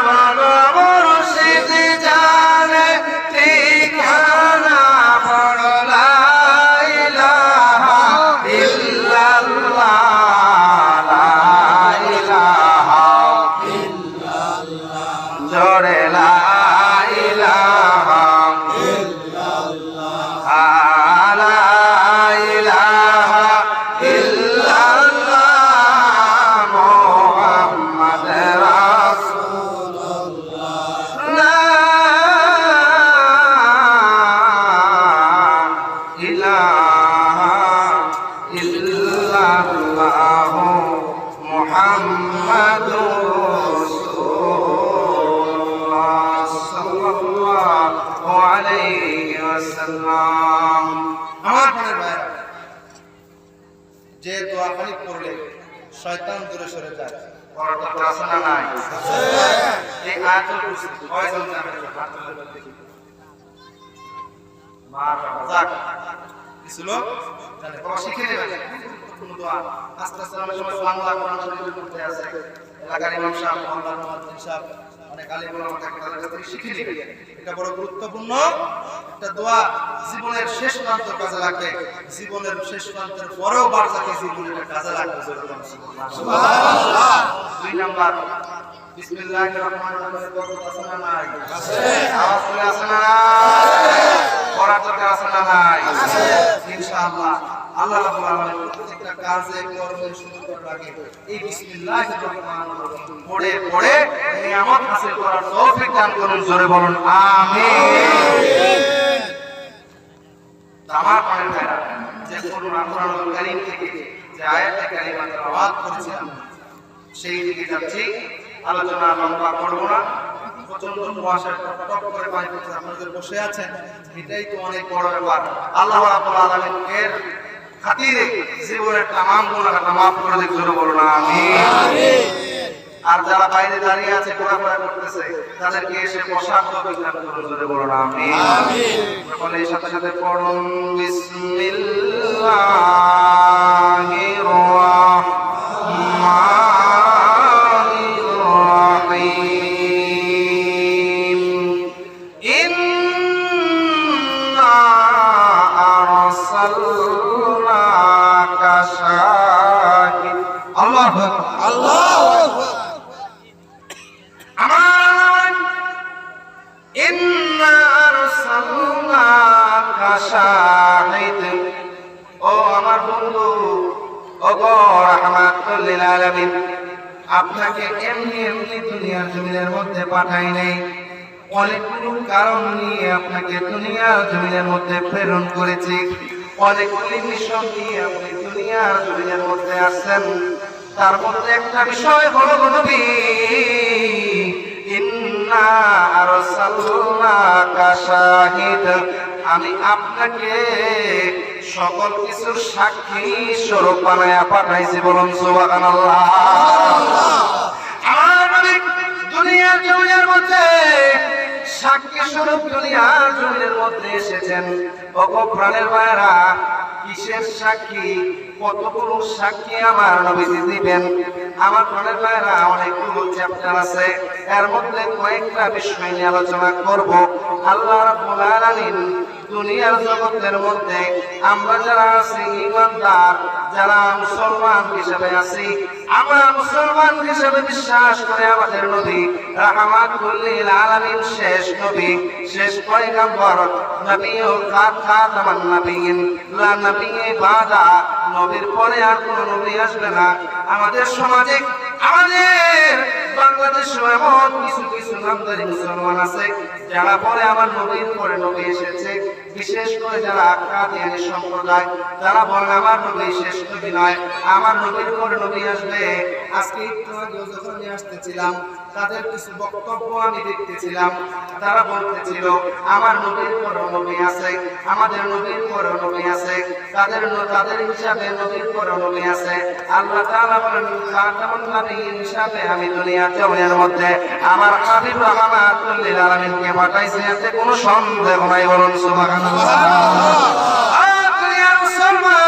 Speaker 1: বল মুর্শিদি জানে ঠিকানা, বড় লা ইলাহা ইল্লাল্লাহ, লা ইলাহা ইল্লাল্লাহ, জোরে লা ইলাহা ইল্লাল্লাহ, লা ইলাহা ইল্লাল্লাহ, মুহাম্মদ রাসূলুল্লাহ, লা ইলাহা ইল্লাল্লাহ, মুহাম্মাদুর রাসূলুল্লাহ সাল্লাল্লাহু আলাইহি ওয়াসাল্লাম। আমার প্রিয় ভাই, যে দোয়া খালি পড়লে
Speaker 2: শয়তান দূরে সরে যায়।
Speaker 1: পড়ার দরকার আছে না নাই? এই আয়াতুল কুরসি কয়জন জানে? হাত তুলে দেখি। মাশাআল্লাহ, যাক
Speaker 2: কিছু লোক জানে।
Speaker 1: বাবা শিখে নেবেন কোন দোয়া। আস্তে আস্তে অনেক সময় বাংলা কোরআন শরীফ পড়তে আছে, এলাকার ইমাম সাহেব, মহল্লার মুয়াজ্জিন সাহেব, অনেক আলিম ওলামা থাকে, তাদের কাছে শিখে নেবেন।
Speaker 2: এটা বড় গুরুত্বপূর্ণ একটা দোয়া, জীবনের শেষ প্রান্ত কাজে লাগে। জীবনের শেষ প্রান্তের পরেও বারজাখে জীবনের কাজে লাগবে।
Speaker 1: সুবহানাল্লাহ। 2 নাম্বার বিসমিল্লাহির রহমানির রহিম বরকত আছে না নাই? আছে। আওয়াজ করে আছে না নাই? পড়ার দরকার আছে না নাই? আছে। ইনশাআল্লাহ আল্লাহ রাব্বুল আলামিন প্রত্যেকটা কাজে কর্মে শুরু করার আগে এই বিসমিল্লাহির রহমানির রহিম পড়ে পড়ে নিয়ামত হাসিল করার তৌফিক দান করুন। জোরে বলুন আমিন। আমার পয়েন্ট ভাইরা, যে কোরআনুল কারীম থেকে যে আয়াতে কারিমা তেলাওয়াত করেছিলাম সেই দিকে যাচ্ছি। আলোচনা লম্বা করব না, প্রচন্ড কুয়াশার টপ করে পানি পড়ছে, আপনাদের বসে আছেন, এটাই তো অনেক বড় ব্যাপার। আল্লাহ রাব্বুল আলামিন এর খাতিরে জীবনের तमाम গুনাহটা মাফ করে দিক। জোরে বলুন আমিন। আর যারা বাইরে দাঁড়িয়ে আছে ঘোরাফেরা করতেছে তাদেরকে এসে বসার তৌফিক দান করুন। জোরে বলুন আমিন। বলে এই সাথে সাথে পড়ুন বিসমিল্লাহির রাহমানির রহিম। ইন্না আরসালনাকা শাহিদ। আল্লাহু আকবার, আল্লাহু আকবার। ইন্না আরসালনাকা শাহিদ। ও আমার বন্ধু, ও গো রাহমাতুল লিল আলামিন, আপনাকে এমনি এমনি দুনিয়ার জমিনের মধ্যে পাঠাই নাই, অনেকগুলো কারণ নিয়ে আপনাকে দুনিয়ার জমিনের মধ্যে প্রেরণ করেছি। অনেকগুলি মিশন নিয়ে আপনি দুনিয়ার জমিনের মধ্যে আসছেন। তার মধ্যে একটা বিষয় হলো নবী, ইন্না আরসালনাকা শাহিদ, আমি আপনাকে সকল কিছুর সাক্ষী স্বরূপ বানায়া পাঠাইছি। বলুন সুবহানাল্লাহ। আমার নবী দুনিয়ার জমিনের মধ্যে সাক্ষী স্বরূপ দুনিয়ার জমিনের মধ্যে এসেছেন। ওগো প্রাণের ভাইরা, কিসের সাক্ষী? কতগুলো সাক্ষী আমার নবীজি দিবেন। আমার প্রাণের ভাইরা, অনেকগুলো চ্যাপ্টার আছে, এর মধ্যে কয়েকটা বিষয় নিয়ে আলোচনা করব। আল্লাহ রাব্বুল আলামিন দুনিয়ার জগতের মধ্যে আমরা যারা আছি ঈমানদার, যারা মুসলমান হিসেবে আছি, আমরা মুসলমান হিসেবে বিশ্বাস করে আমাদের নবী রাহমাতুল লিল আলামিন, শেষ নবী, শেষ পয়গম্বর, নবিয়ুল খাতামান নবিয়িন, লা নবিয়্যা বাদা, নবীর পরে আর কোন নবী আসবে না। আমাদের সমাজে, আমাদের বাংলাদেশে এমন কিছু কিছু নামধারী মুসলমান আছে যারা পরে আমার নবীর পরে নবী এসেছে। বিশেষ করে যারা কাদিয়ানী সম্প্রদায়, তারা বলে আমার নবী শেষ নবী নয়, আমার নবীর পরে নবী আসবে। আজকে একটু আগে যখন আমি আসতেছিলাম, তাদের কিছু বক্তব্য আমি দেখতেছিলাম, তারা বলতেছিল আমার নবীর পরে নবী আছে, আমাদের নবীর পরে নবী আছে, তাদের হিসাবে নবীর পরে নবী আছে। আল্লাহ তাআলা বলেন খাতামুন নবিয়্যিন হিসাবে আমি দুনিয়ার জমিনের মধ্যে আমার হাবিব রাহমাতুল লিল আলামিনকে পাঠাইছি, এতে কোনো সন্দেহ নাই। বলুন সুবহানাল্লাহ। দুনিয়ার মুসলমান,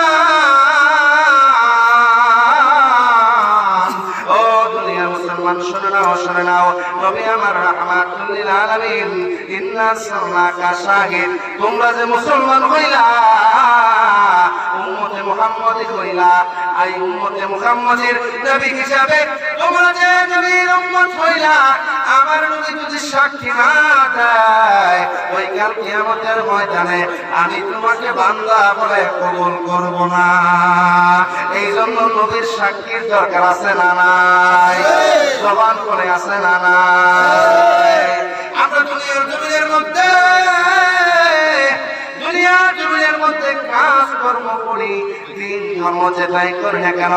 Speaker 1: ও দুনিয়ার মুসলমান, শুনে নাও, শুনে নাও, নবী আমার রাহমাতুল লিল আলামিন, ইন্না আরসালনাকা শাহিদ, তোমরা যে মুসলমান হইলা, উম্মতে মুহাম্মদী হইলা, এই উম্মতে মুহাম্মদের নবী হিসাবে তোমরা যে নবীর উম্মত হইলা, আমার নবী যদি সাক্ষী না দেয়, ওই কাল কিয়ামতের ময়দানে আমি তোমাকে বান্দা বলে কবুল করব না। এই জন্য নবীর সাক্ষীর দরকার আছে না নাই? জবান করে আছে না নাই? আমরা দুনিয়ার জমিনের মধ্যে কাজ কর্ম করি, দিন ধর্ম যেটাই করি না কেন,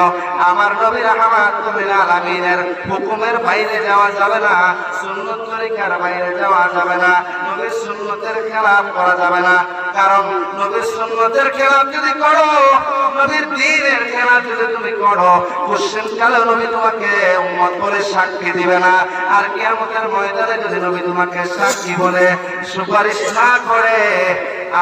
Speaker 1: আমার নবী রাহমাতুল লিল আলামিনের হুকুমের বাইরে যাওয়া যাবে না, সুন্নত তরিকার বাইরে যাওয়া যাবে না, নবীর সুন্নতের খেলাফ করা যাবে না।
Speaker 2: কারণ নবীর সুন্নতের খেলাফ যদি করো, নবীর দ্বীনের খেলাফ যদি তুমি করো, কোশ্চেন কালে নবী তোমাকে উম্মত বলে সাক্ষী দিবে না। আর কিয়ামতের ময়দানে যদি নবী তোমাকে সাক্ষী বলে সুপারিশ না করে,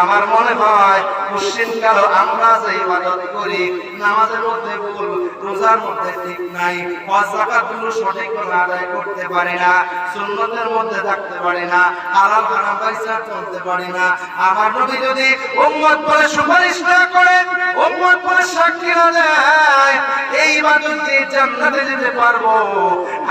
Speaker 2: আমার মনে হয় কোশ্চেন কালো আমরা যে ইবাদত করি, নামাজের মধ্যে ভুল, রোজার মধ্যে ঠিক নাই, হজ যাকাতগুলো সঠিক করে আদায় করতে পারি না, সুন্নতের মধ্যে থাকতে পারি না, হালাল হারাম পয়সা চলতে পারি না, আমার নবী যদি উম্মত বলে সুপারিশ না করে, উম্মত বলে সাক্ষী না দেয়, এই ইবাদত দিয়ে জান্নাতে যেতে পারবো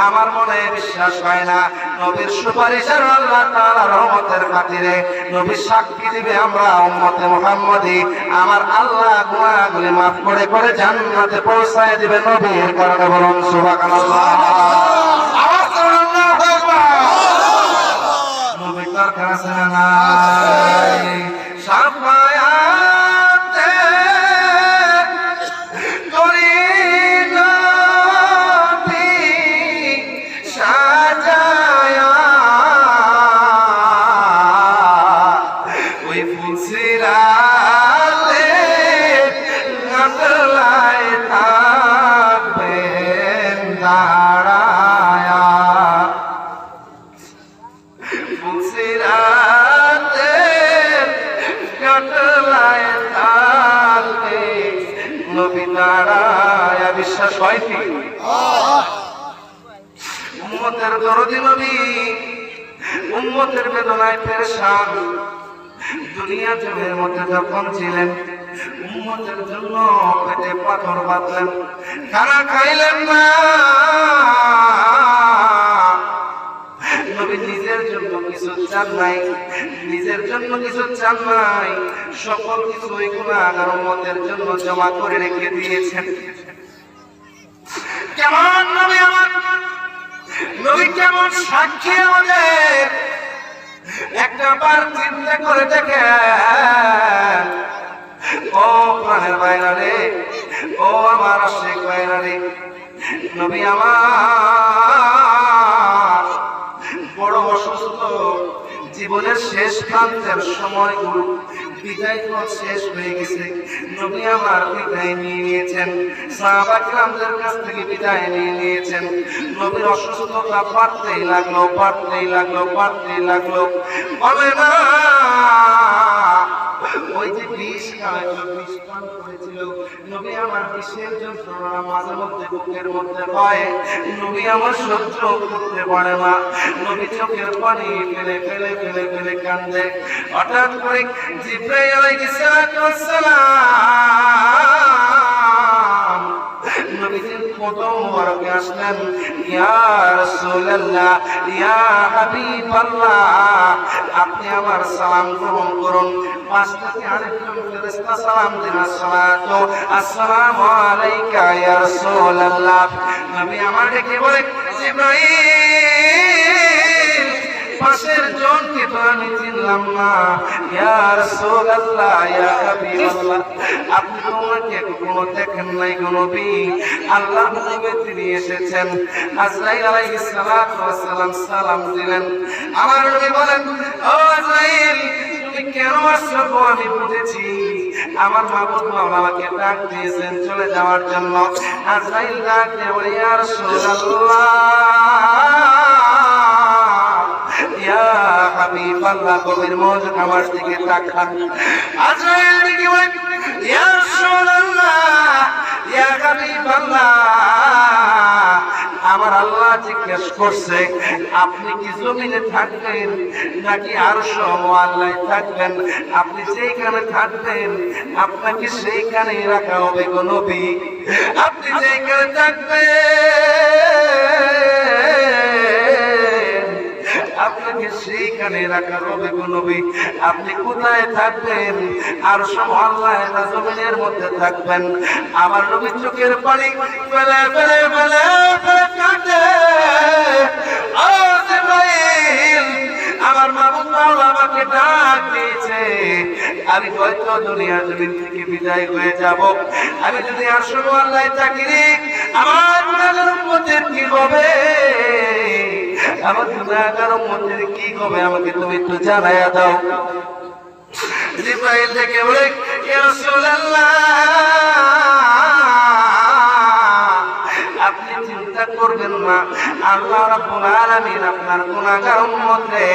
Speaker 2: আমার মনে বিশ্বাস হয় না। নবীর সুপারিশ আর আল্লাহ তাআলার রহমতের খাতিরে নবী সাক্ষী দিবে আমরা উম্মতে মুহাম্মদী, আমার আল্লাহ গুনাহগুলি মাফ করে করে জান্নাতে পৌঁছায় দিবে নবীর কারণে। বলুন সুবহানাল্লাহ। আওয়াজ করে আল্লাহু আকবার। নবী তার কাছে নাই সাফায়াতে করি নবী সাজায়া, ওই ফুলসিরাতে গাঁটলায় থাকবেন দাঁড়ায়া, ফুলসিরাতে গাঁটলায় থাকবে নবী দাঁড়ায়া। বিশ্বাস হয় কি? উম্মতের দরদি নবী উম্মতের বেদনায় পেরেশান। দুনিয়া জমির মধ্যে যখন ছিলেন, উম্মতের জন্য পেটে পাথর বাঁধলেন, খানা খাইলেন না। নবী নিজের জন্য কিছু চান নাই, নিজের জন্য কিছু চান নাই, সকল কিছু ওই গুনাহগার উম্মতের জন্য জমা করে রেখে দিয়েছেন। কেমন নবী আমার, নবী কেমন সাক্ষী আমাদের, একটা বার চিন্তা করে দেখেন। ও প্রাণের বাইরা রে, ও আমার আশিক বাইরা রে, নবী আমার বড় অসুস্থ, জীবনের শেষ প্রান্তের সময়গুলো বিদায় শেষ হয়ে গেছে, নবী আমার বিদায় নিয়ে নিয়েছেন, সাহাবা কিরামদের কাছ থেকে বিদায় নিয়ে নিয়েছেন। নবীর অসুস্থতা বাড়তেই লাগলো, বাড়তেই লাগলো, বাড়তেই লাগলো। বলে না ওই যে বিষ খাওয়াইলো, বিষ পান করেছিল, নবী আমার বিষের যন্ত্রণা মাঝে মধ্যে বুকের মধ্যে হয়, নবী আমার সহ্য করতে পারে না, নবী চোখের পানি ফেলে ফেলে ফেলে ফেলে কান্দে। হঠাৎ করে জিবরাইল আলাইহিস সালাম নবীজির কদম মোবারকে আসলেন। ইয়া রাসূলুল্লাহ, ইয়া হাবিবাল্লাহ, আপনি আমার সালাম গ্রহণ করুন। পাশ থেকে আরেকজন ফেরেশতা সালাম দিলেন, আসসালাতু আসসালামু আলাইকা ইয়া রাসূলুল্লাহ। নবী আমার ডেকে বলে, জিবরাইল পাশের জনকে তো আমি চিনলাম না, ইয়া রাসূলুল্লাহ, ইয়া হাবিবাল্লাহ, আপনি তো ওনাকে কখনো দেখেন নাই গো নবী, আল্লাহ নবী তিনি এসেছেন। আজরাইল আলাইহিস সালাতু ওয়াস সালাম সালাম দিলেন। আমার নবী বলেন, ও আজরাইল তুমি কেন আসছো গো? আমি বুঝেছি আমার মাবুদ মাওলা আমাকে ডাক দিয়েছেন চলে যাওয়ার জন্য। আজরাইল ডাক দিয়ে বলে, ইয়া রাসূলুল্লাহ, ইয়া হাবিবাল্লাহ, কবির মনোযোগ আমার দিকে তাকান। আজরাইল ডেকে বলে, ইয়া রাসূলুল্লাহ, ইয়া হাবিবাল্লাহ, আমার আল্লাহ জিজ্ঞেস করছে আপনি কি জমিনে থাকবেন নাকি আরশ মুআল্লায় থাকবেন? আপনি যেখানে থাকবেন আপনাকে সেইখানেই রাখা হবে গো নবী, আপনি যেখানে থাকবেন আপনাকে সেইখানে রাখা হবে গো নবী। আপনি কোথায় থাকবেন? আরশ মুআল্লায় না জমিনের মধ্যে থাকবেন? আমার নবী চোখের পানি ফেলে ফেলে ফেলে ফেলে কাঁদে। ও জিবরাইল, আমার মাবুদ মাওলা আমাকে ডাক দিয়েছে, আমি হয়তো দুনিয়া জমিন থেকে বিদায় হয়ে যাব, আমি যদি আরশ মুআল্লায় থাকি রে, আমার গুনাহগার উম্মতের কি হবে? আমার গুনাহগার উম্মতের কি হবে? আমাকে তুমি একটু জানাইয়া দাও। জিবরাইল থেকে বলে ইয়া রাসূলুল্লাহ আপনি চিন্তা করবেন না, আল্লাহ রাব্বুল আলামিন আপনার গুনাহগার উম্মতকে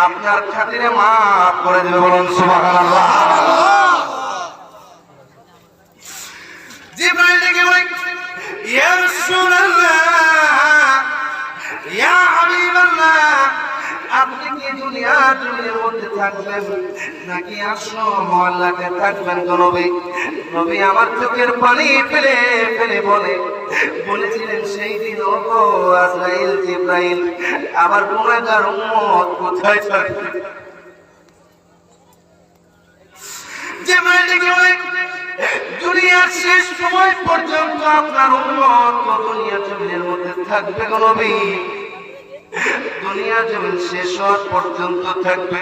Speaker 2: আপনার খাতিরে মাফ করে দেবে। বলুন সুবহানাল্লাহ। জিবরাইল থেকে বলে ইয়া রাসূলুল্লাহ ইয়া হাবিবাল্লাহ আপনি কি দুনিয়ার মধ্যে থাকবেন নাকি আসো মহল্লাতে থাকবেন গো নবী? নবী আমার চোখের পানি ফেলে ফেলে বলেছিলেন সেই দিন ওগো আজরাইল জিবরাইল আমার গুনাহগার উম্মত কোথায় থাকবে? জিবরাইল ডেকে বলে দুনিয়ার শেষ সময় পর্যন্ত আপনার উম্মত দুনিয়ার জমিনের মধ্যে থাকবে গো নবী, দুনিয়া জমিন শেষ হওয়া পর্যন্ত থাকবে।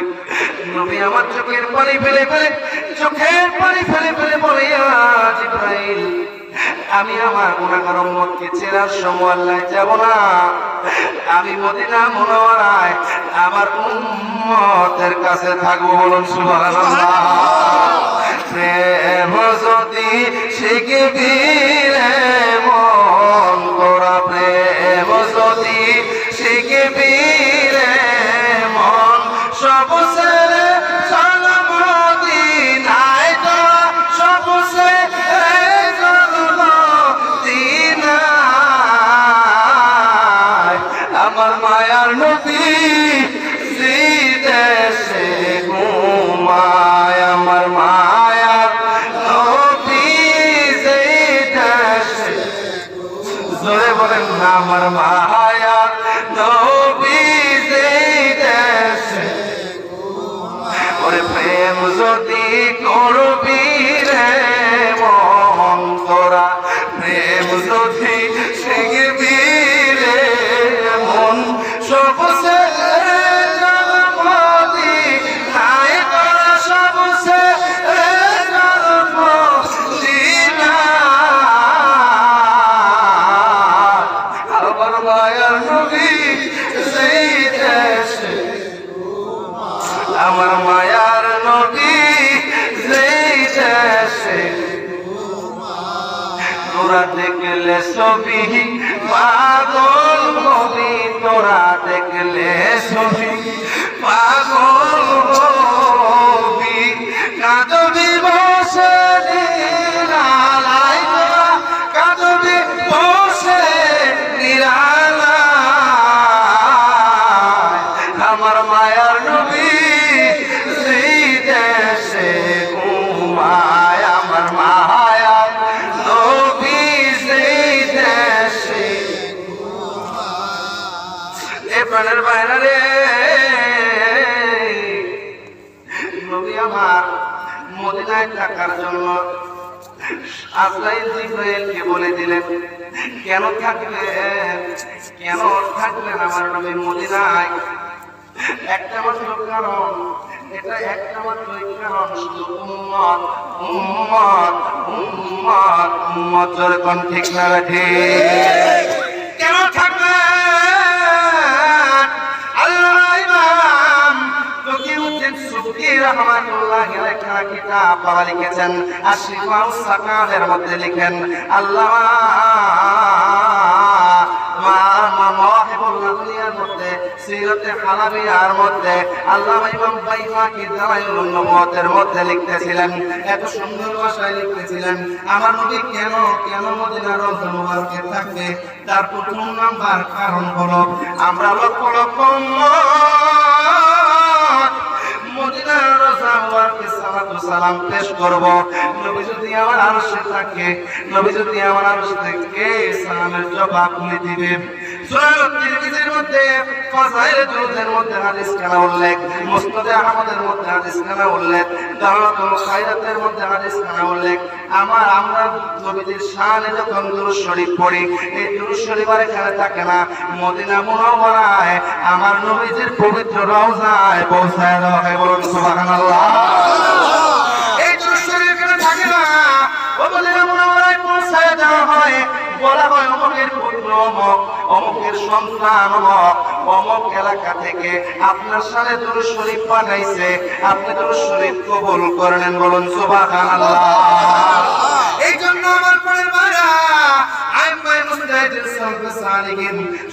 Speaker 2: নবী আমার চোখের পানি ফেলে ফেলে বলে জিবরাইল আমি আমার গুনাহগার উম্মতকে চেনার সময় আল্লাহ যাব না, আমি মদিনা মুনাওয়ারায় আমার উম্মতের কাছে থাকবো। বলুন সুবহানাল্লাহ। প্রেম যদি শিখবি রে মন তোরা, প্রেম যদি শিখবি রে মন সব ছেড়ে চল মদিনায়, তোরা সব ছেড়ে চল মদিনায়। আমার মায়ার নবী দেশে ঘুমায়, আমার মায়ার নবী দেশে, জোরে বলেন না আমার মায়ার নবী দেশে। ওরে প্রেম যদি করবি রে মন তোরা, প্রেম যদি শিখবি রে মন সব ছেড়ে চল মদিনায়, তোরা সব ছেড়ে চল মদিনায়। আমার মায়ার নবী সেই দেশে, আমার মায়ার নবী সেই দেশে। তোরা দেখলে ছবি পাগল হবি, তোরা দেখলে ছবি পাগল হবি, কাঁদবি বসে নিরালায়, তোরা কাঁদবি বসে নিরালায়। আমার মায়ার নবী সেই দেশে ঘুমায়, আমার মায়ার নবী সেই দেশে। এ প্রাণের বাইরে রে নবী আমার মদিনায় থাকার জন্য আজরাইল জিবরাইলকে বলে দিলেন কেন থাকবেন আমার নবী মদিনায়? একটা মাত্র কারণ, এটা একটা মাত্র কারণ, শুধু উম্মত উম্মত উম্মত উম্মত। জোরে কোন ঠিক না রাখে? কেন থাকবেন? আল্লাহ ইমাম তকিউদ্দিন সুবকি রাহমাতুল্লাহি আলাইহি কিতাব বাবা লিখেছেন, আশরিফা সাকালের মধ্যে লিখেন আল্লামা সিরাতে হালাবিয়ার মধ্যে আল্লামা ইমাম বাইহাকি দালাইলুন নবুওয়াতের মধ্যে লিখতেছিলেন, এত সুন্দর ভাষায় লিখতেছিলেন আমার নবী কেন মদিনার রওজা মুবারকে থাকবে। তার প্রথম নাম্বার কারণ হলো আমরা লক্ষ লক্ষ মদিনার রওজা মুবারকে সালাতু সালাম পেশ করব। নবী যদি আমার আরশে থাকে, নবী যদি আমার আরশে থাকে সালামের জবাব উনি দিবেন। সূরা তিরমিজির মধ্যে ফাযাইল দুরুদের মধ্যে হাদিস কানা উল্লেখ, মুসনাদে আহমদের মধ্যে হাদিস কানা উল্লেখ, দাওয়াতুল খায়রাতের মধ্যে হাদিস কানা উল্লেখ। আমরা নবীজির শানে যখন দুরূদ শরীফ পড়ি, এই দুরূদ শরীফ আর এখানে থাকে না, মদিনা মুনাওয়ারায় আমার নবীজির পবিত্র রওজায় পৌঁছায় দেওয়া হয়। বলুন সুবহানাল্লাহ। এই দুরূদ শরীফ এখানে থাকে না, ও মদিনা মুনাওয়ারায় পৌঁছায় দেওয়া হয়। বলা হয় অমুকের পুত্র অমুক, অমুকের সন্তান অমুক, অমুক এলাকা থেকে আপনার সাথে দুরূদ শরীফ পাঠাইছে, আপনি দুরূদ শরীফ কবুল করলেন, বলুন সুবহানাল্লাহ। এই জন্য আমার পরের ভাইরা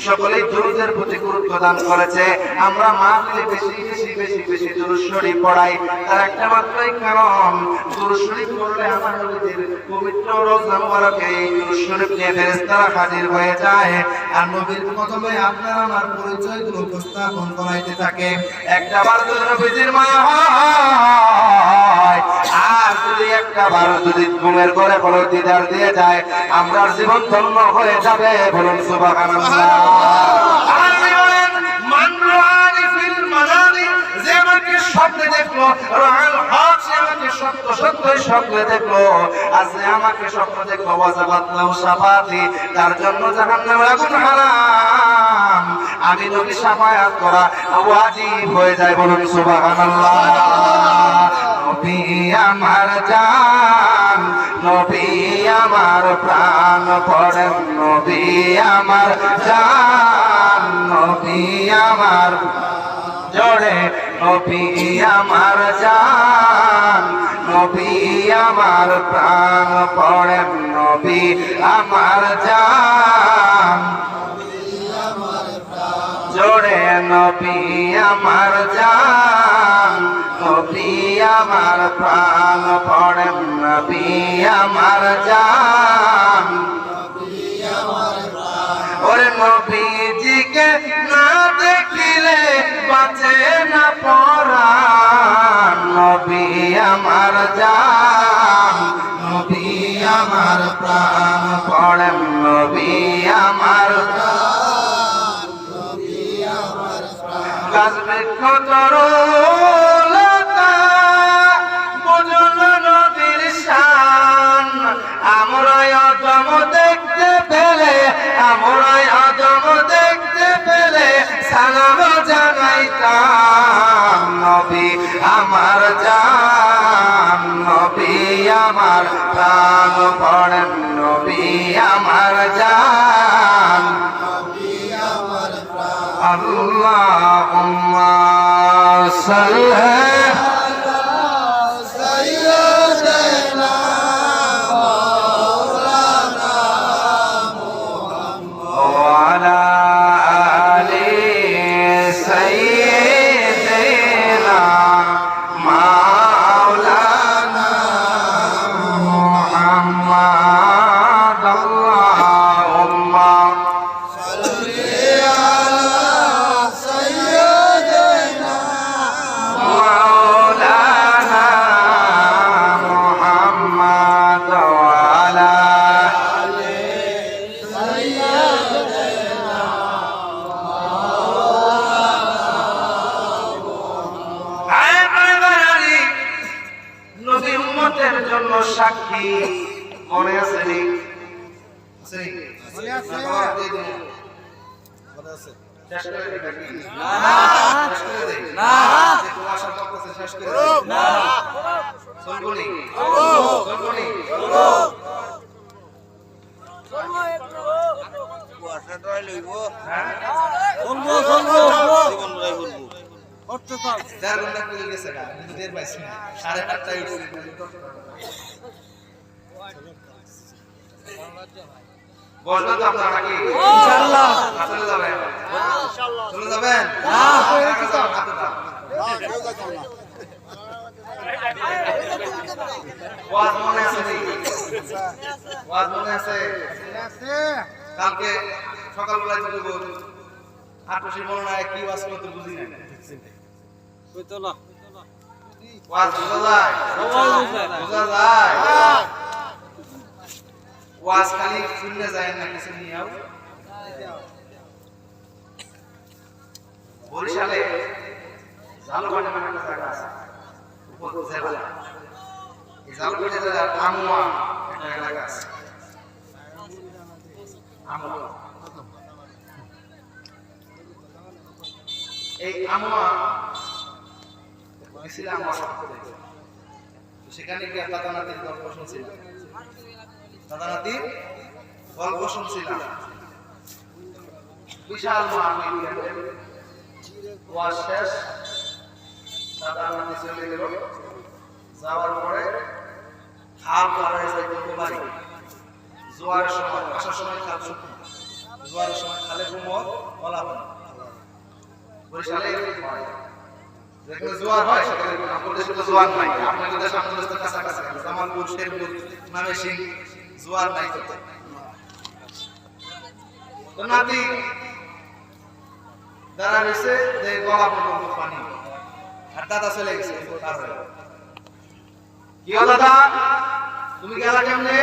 Speaker 2: সকলেই দুরূদের প্রতি গুরুত্ব দান করেছে। আমরা মাহফিলে বেশি বেশি বেশি বেশি দুরূদ শরীফ পড়াই, তার একটা মাত্রই কারণ, দুরূদ শরীফ পড়লে আমার নবীর পবিত্র রওজা মুবারকে এই দুরূদ শরীফ নিয়ে ফেরেশতারা হাজির হয়ে যায়, আর নবীর প্রথমে আপনার আমার পরিচয়গুলো উপস্থাপন করাইতে থাকে। একটা বার যদি নবীর মায়া হয়, আর যদি একটা বার যদি ঘুমের ঘরে কোনো দিদার দিয়ে যায়, আমরা জীবন ধন্য হয়ে যাবে, বলুন সুবহানাল্লাহ। আমি বলেন মান রাআনি ফিল মানামি, যে আমাকে স্বপ্নে দেখলো, রাআল হক, সে আমাকে সত্য সত্যই স্বপ্নে দেখলো, আর যে আমাকে স্বপ্ন দেখলো ওয়াজাবাত লাহু শাফাতি, তার জন্য জাহান্নামের আগুন হারাম, আমি নবী শাফায়াত করা ওয়াজিব হয়ে যায়, বলুন সুবহানাল্লাহ। নবী আমার জান, নবী আমার প্রাণ, পড়েন নবী আমার জান, নবী আমার জোরে, নবী আমার জান, নবী আমার প্রাণ, পড়েন নবী আমার জান, জোরে নবী আমার জান, নবী আমার প্রাণ, পড়েন নবী আমার জান। ওরে নবীজিকে না দেখিলে বাঁচে না পরাণ, নবী আমার জান, নবী আমার প্রাণ, পড়েন নবী আমার গাছ বৃক্ষ তরুলতা বুঝল নবীর শান, আমরা অদম দেখতে পেলে, আমরা অদম দেখতে পেলে সালাম জানাইতাম, নবী আমার জান, নবী আমার প্রাণ, পড়েন নবী আমার জান। আল্লাহুম্মা সাল্লি সাক্ষী, মনে আছে নি? বলবেন তো আপনারা নাকি? ইনশাআল্লাহ চলে যাবেন, চলে যাবেন। ওয়াজ মনে আছে নি? ওয়াজ মনে আছে? কালকে সকালবেলায় চলে গেল আটশি মনে নাই কি ওয়াজ করতে বুঝি না, কইতো না ওয়াজ বোঝা যায়, বোঝা যায়। ওয়াজ খালি শুনলে যায় না, কিছু নিয়েও। বরিশালে জালবাড়ি নামে একটা জায়গা আছে, উপজেলা। এই জালবাড়ি জেলার আমুয়া একটা এলাকা আছে, আমুয়া। এই আমুয়া গেছিলাম সেখানে গিয়ে দাদা নাতির গল্প শুনছিলাম। দাদা নাতির গল্প শুনছিলাম বিশাল মাহফিল ওয়াজ শেষ দাদা নাতি চলে গেল যাওয়ার পরে খাল পাড়ায় যাইতে বাড়ি জোয়ারের সময় আসার সময় খাল শুকনো জোয়ারের সময় খালে ঘুমত বলা হয় বরিশালে যেখানে জোয়ার হয় সেখানে আমাদের দেশে তো জোয়ার নাই আপনাদের দেশে আমাদের দেশের কাছাকাছি জামালপুর শেরপুর ময়মনসিংহ জোয়ার নাই তো নাতি দাঁড়া রয়েছে যে গলা পর্যন্ত পানি আর দাদা চলে গেছে কি হলো দাদা তুমি গেলা কেমনে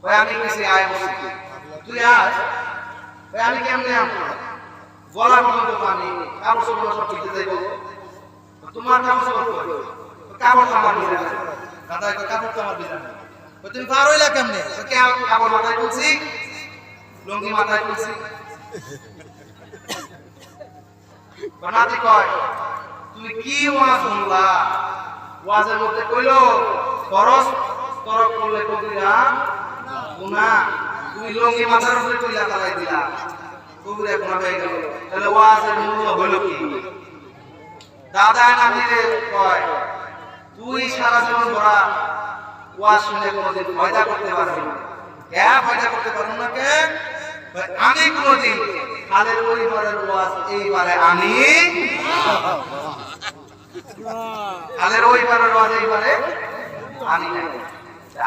Speaker 2: ভাই আমি গেছি আয় বসে তুই আয় ভাই আমি কেমনে আমবো গলা পর্যন্ত পানি কাপড় চোপড় সব কিনতে যাইবো তোমার কাপড় চোপড় কাপড় আমার ভিজে না দাদা কাপড় তো আমার ভিজে না তুমি পার হইলা কেমনে কাপড় মাথায় তুলছি লুঙ্গি মাথায় তুলছি বানাতে কয় তুমি কি ওয়াজ শুনলা ওয়াজের মধ্যে কইলো ফরজ তরক করলে কবিরা গুনাহ তুমি লুঙ্গি মাথার উপরে কইলা ফেলাই দিলা কবিরা গুনাহ হয়ে গেল তাহলে ওয়াজের মূল্য হলো কি দাদা নাতিরে কয় তুই সারা জীবন ভরা ওয়াজ শুনে কোনোদিন ফায়দা করতে পারবি না কে ফায়দা করতে পারবো না কে আমি কোনোদিন খালের পরিবারের ওয়াজ এইবারে আমি খালের পরিবারের ওয়াজ এইবারে আমি নাই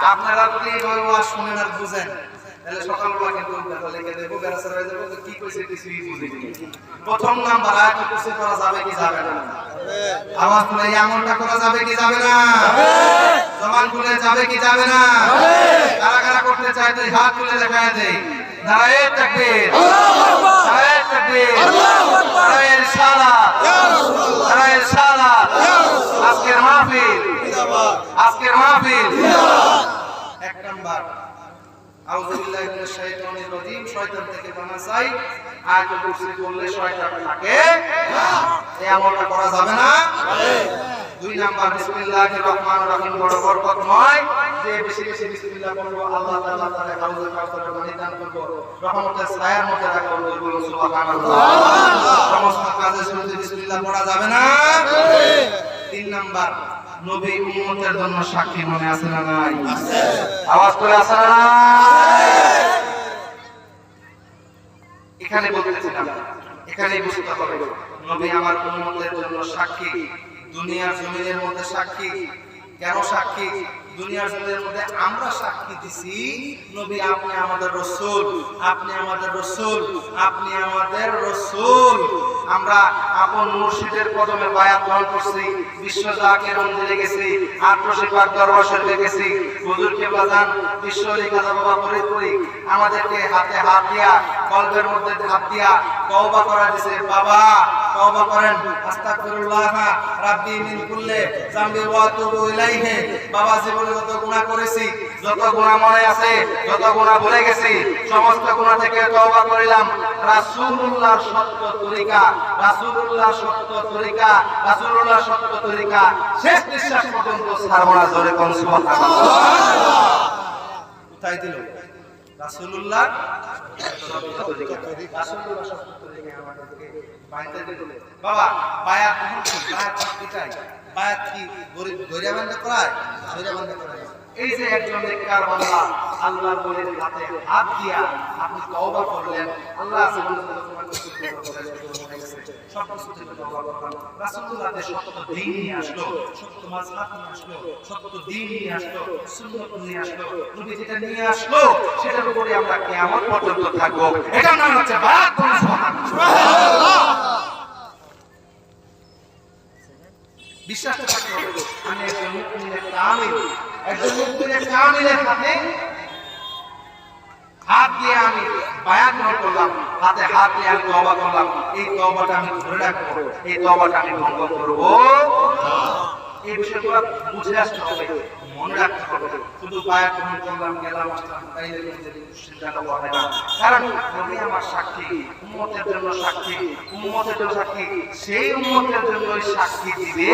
Speaker 2: আপনারা যদি এইভাবে ওয়াজ শুনেন আর বুঝেন তাহলে সকালবেলা কিন্তু লিখে দেবো বেড়াচার হয়ে যাবো কি কইছে কিছুই বুঝিনি প্রথম নাম্বার আয়াত কুরসি করা যাবে কি যাবে না আওয়াজ তুলে এই আমলটা করা যাবে কি যাবে না জবান খুলে যাবে কি যাবে না কারা কারা করতে চায় তুই হাত তুলে দেখায় দে নারায়ে তাকবীর নারায়ে তাকবীর নারায়ে রিসালাত নারায়ে রিসালাত আজকের মাহফিল আজকের মাহফিল এক নাম্বার আউযু বিল্লাহি মিনাশ শাইতানির রাজীম শয়তান থেকে বাঁচা চাই আয়াতুল কুরসি বললে শয়তান থাকে না এই আমলটা করা যাবে না দুই নাম্বার বিসমিল্লাহির রহমানির রহিম বড় বরকতময় যে বেশি বেশি বিসমিল্লাহ বলবো আল্লাহ তাআলা তার হাউজে কাউসারের পানি দান করব রহমতের ছায়ার মধ্যে রাখবো বলুন সুবহানাল্লাহ সমস্ত কাজে শুরুতে বিসমিল্লাহ পড়া যাবে না তিন নাম্বার নবী উম্মতের জন্য সাক্ষী মনে আছে না নাই আছে আওয়াজ করে আছে না নাই এখানে বলতেছিলাম এখানেই বুঝতে হবে নবী আমার উম্মতের জন্য সাক্ষী দুনিয়ার জমিনের মধ্যে সাক্ষী কেন সাক্ষী দুনিয়ার জমিনের মধ্যে আমরা সাক্ষী দিছি নবী আপনি আমাদের রাসূল আপনি আমাদের রাসূল আপনি আমাদের রাসূল আমরা আপন মুর্শিদের কদমে বায়াত গ্রহণ করছি বিশ্ব জাকের মন্দিরে গেছি আটরশি পাক দরবার শরীফে গেছি হুজুর কেবলা জান বিশ্বলি কাজা বাবা ফরিদপুরি আমাদেরকে হাতে হাত দিয়া কলবের মধ্যে হাত দিয়া তওবা করা দিয়েছে বাবা তওবা করেন আস্তাগফিরুল্লাহ রাব্বি মিন কুল্লি যামবি ওয়া আতুবু ইলাইহি বাবা জীবনে যত গুনাহ করেছি যত গুনাহ মনে আছে যত গুনাহ ভুলে গেছি সমস্ত গুনাহ থেকে তওবা করিলাম রাসূলুল্লাহর সত্য তরিকা রাসূলুল্লাহর সত্য তরিকা রাসূলুল্লাহর সত্য তরিকা শেষ নিঃশ্বাস পর্যন্ত ছাড়ব না জোরে কোন সুবহানাল্লাহ কোথায় দিল রাসূলুল্লাহ সত্য তরিকা রাসূলুল্লাহ সত্য তরিকা আমাদেরকে বাইতে দিল বাবা বায়াত কি চাই বায়াত কি গরিয়া বন্ধ করায় গরিয়া বন্ধ করায় এই যে একজন নেককার বান্দা আল্লাহর বলির হাতে হাত দিয়া আপনি তওবা করলেন আল্লাহ সব কিছু থেকে তওবা করলেন রাসূলুল্লাহ যে সত্য দ্বীন নিয়ে আসলো সত্য মাযহাব নিয়ে আসলো সত্য দ্বীন নিয়ে আসলো সুন্নাত নিয়ে আসলো নবী যেটা নিয়ে আসলো সেটার উপরে আমরা কিয়ামত পর্যন্ত থাকব এটার নাম হচ্ছে বায়াত সুবহানাল্লাহ বিশ্বাসটা থাকতে হবে আমি একজন মুমিনের কামিল একজন মুমিনের কামিলের সাথে হাত দিয়ে আমি বায়াত গ্রহণ করলাম হাতে হাত দিয়ে আমি তওবা করলাম এই তওবাটা আমি ধরে রাখবো এই তওবাটা আমি ভঙ্গ করব এই বিষয়গুলো বুঝে আসতে হবে, মনে রাখতে হবে। শুধু বায়াত গ্রহণ করলাম গেলাম আসলাম তাই চিন্তা করা হয় না। কারণ নবী আমার সাক্ষী, উম্মতের জন্য সাক্ষী, উম্মতের জন্য সাক্ষী, সেই উম্মতের জন্যই সাক্ষী দিবে,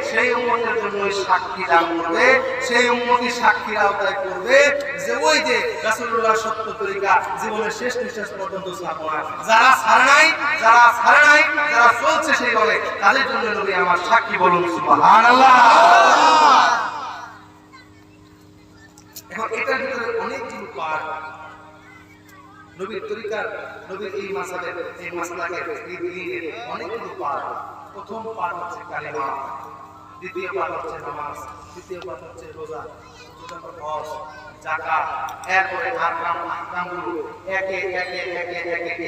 Speaker 2: সেই উম্মতের জন্যই সাক্ষী দান করবে, সেই উম্মতই সাক্ষীর আওতায় করবে যে ওই যে রাসূলুল্লাহ সত্য তরিকা জীবনের শেষ নিঃশ্বাস পর্যন্ত স্থাপনা। যারা ছাড়ে নাই, যারা চলছে সেই বলে, তাদের জন্য নবী আমার সাক্ষী। বলুন সুবহানাল্লাহ। এখন এটার ভিতরে অনেকগুলো পার্ট, নবীর তরিকার, নবীর এই মাসালের, এই মাসলাকের, এই দ্বীনের অনেকগুলো পার্ট। প্রথম পার্ট হচ্ছে কালিমা, দ্বিতীয় পার্ট হচ্ছে নামাজ, তৃতীয় পার্ট হচ্ছে রোজা, চতুর্থ পার্ট হজ, যাকাত, এরপরে আহকামগুলো একে একে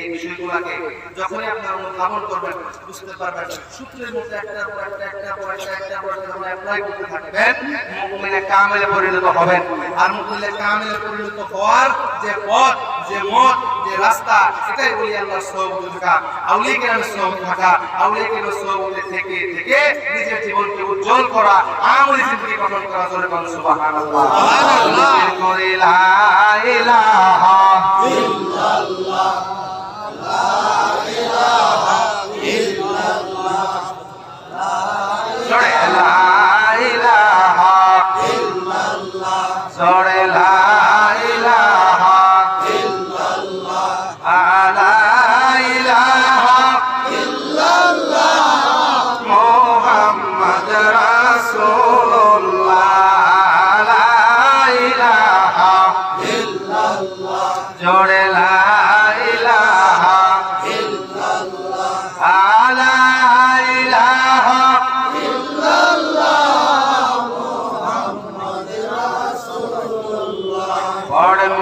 Speaker 2: এই বিষয়গুলোকে যখনই আপনারা অনুধাবন করবেন বুঝতে পারবেন, সূত্রের মধ্যে একটার পর একটা যখন অ্যাপ্লাই করতে থাকবেন, মুমিনে কামেলে পরিণত হবেন। আর মুমিনে কামেলে পরিণত হওয়ার যে পথ, যে মত, যে রাস্তা, এটাই বলি আল্লাহর সওবতে থাকা, আউলিয়া কেরামের সওবতে থাকা, আউলিয়া কেরামের সওবতে থেকে নিজের জীবনকে উজ্জ্বল করা, আমলি জিন্দেগি গঠন করা। জোরে বলুন সুবহানাল্লাহ। সুবহানাল্লাহ। লা ইলাহা ইল্লাল্লাহ, লা ইলাহা ইল্লাল্লাহ, জোরে লা ইলাহা ইল্লাল্লাহ, জোরে লা ইলাহা ইল্লাল্লাহ, লা ইলাহা ইল্লাল্লাহ, মুহাম্মদ রাসূলুল্লাহ, লা ইলাহা ইল্লাল্লাহ, জোরে লা ইলাহা ইল্লাল্লাহ, লা ইলাহা ইল্লাল্লাহ, মুহাম্মদ রাসূলুল্লাহ। পড়েন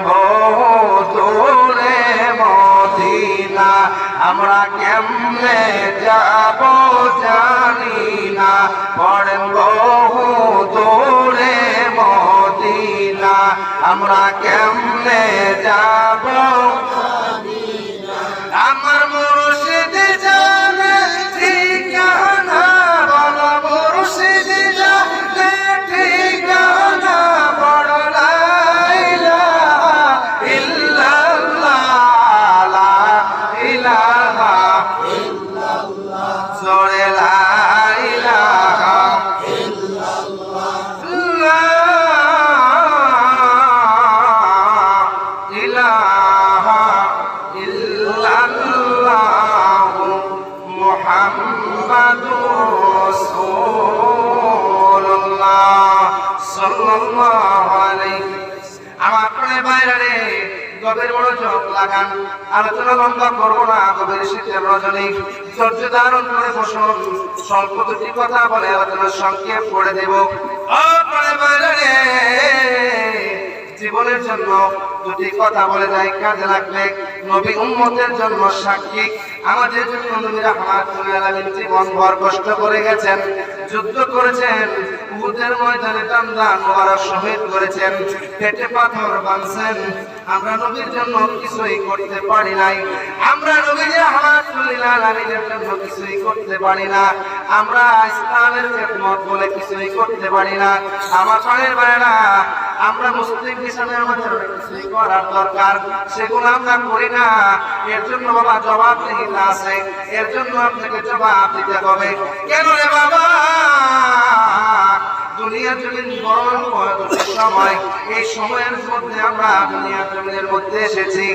Speaker 2: দূরে মদিনা, আমরা কেমনে যাব জানি না। পড়েন বহু দূরে মদিনা, আমরা কেমনে যাব জানি না। আমার মুর্শিদ জানে ঠিকানা, বলো মুর্শিদ জানে ঠিকানা, বড় লা ইলাহা ইল্লাল্লাহ, লা ইলাহা ইল্লাল্লাহ, জোরে লা ইলাহা ইল্লাল্লাহ, লা ইলাহা ইল্লাল্লাহ, মুহাম্মাদুর রাসূলুল্লাহ সাল্লাল্লাহু আলাইহি। আমার প্রিয় ভাইরা, গভীর মনোযোগ লাগান, আলোচনা লম্বা করবো না। গভীর শীতের রজনী ধৈর্য ধারণ করে বসুন। স্বল্প দুটি কথা বলে আলোচনার সংক্ষেপ করে দেব। জীবনের জন্য দুটি কথা বলে যায়, কাজে লাগবে। নবী উম্মতের জন্য সাক্ষী, আমাদের জন্য নবী রাহমাতুল আলামিন জীবন ভর কষ্ট করে গেছেন, যুদ্ধ করেছেন, উহুদের ময়দানে দান মোবারক শহীদ করেছেন, পেটে পাথর বাঁধছেন। আমরা নবীর জন্য কিছুই করতে পারি নাই, আমরা নবী রাহমাতুল আলামিনের জন্য কিছুই করতে পারি না, আমরা ইসলামের খেদমত বলে কিছুই করতে পারি না। আমার প্রাণের ভাইরা, আমরা মুসলিম হিসাবে আমাদের কিছুই করার দরকার, সেগুলো আমরা করি না। এর জন্য বাবা জবাবদিহিতা আছে, এর জন্য আপনাকে জবাব দিতে হবে। কেন রে বাবা? দুনিয়ার জমিন বড় সময়, এই সময়ের মধ্যে আমরা দুনিয়ার জমিনের মধ্যে এসেছি,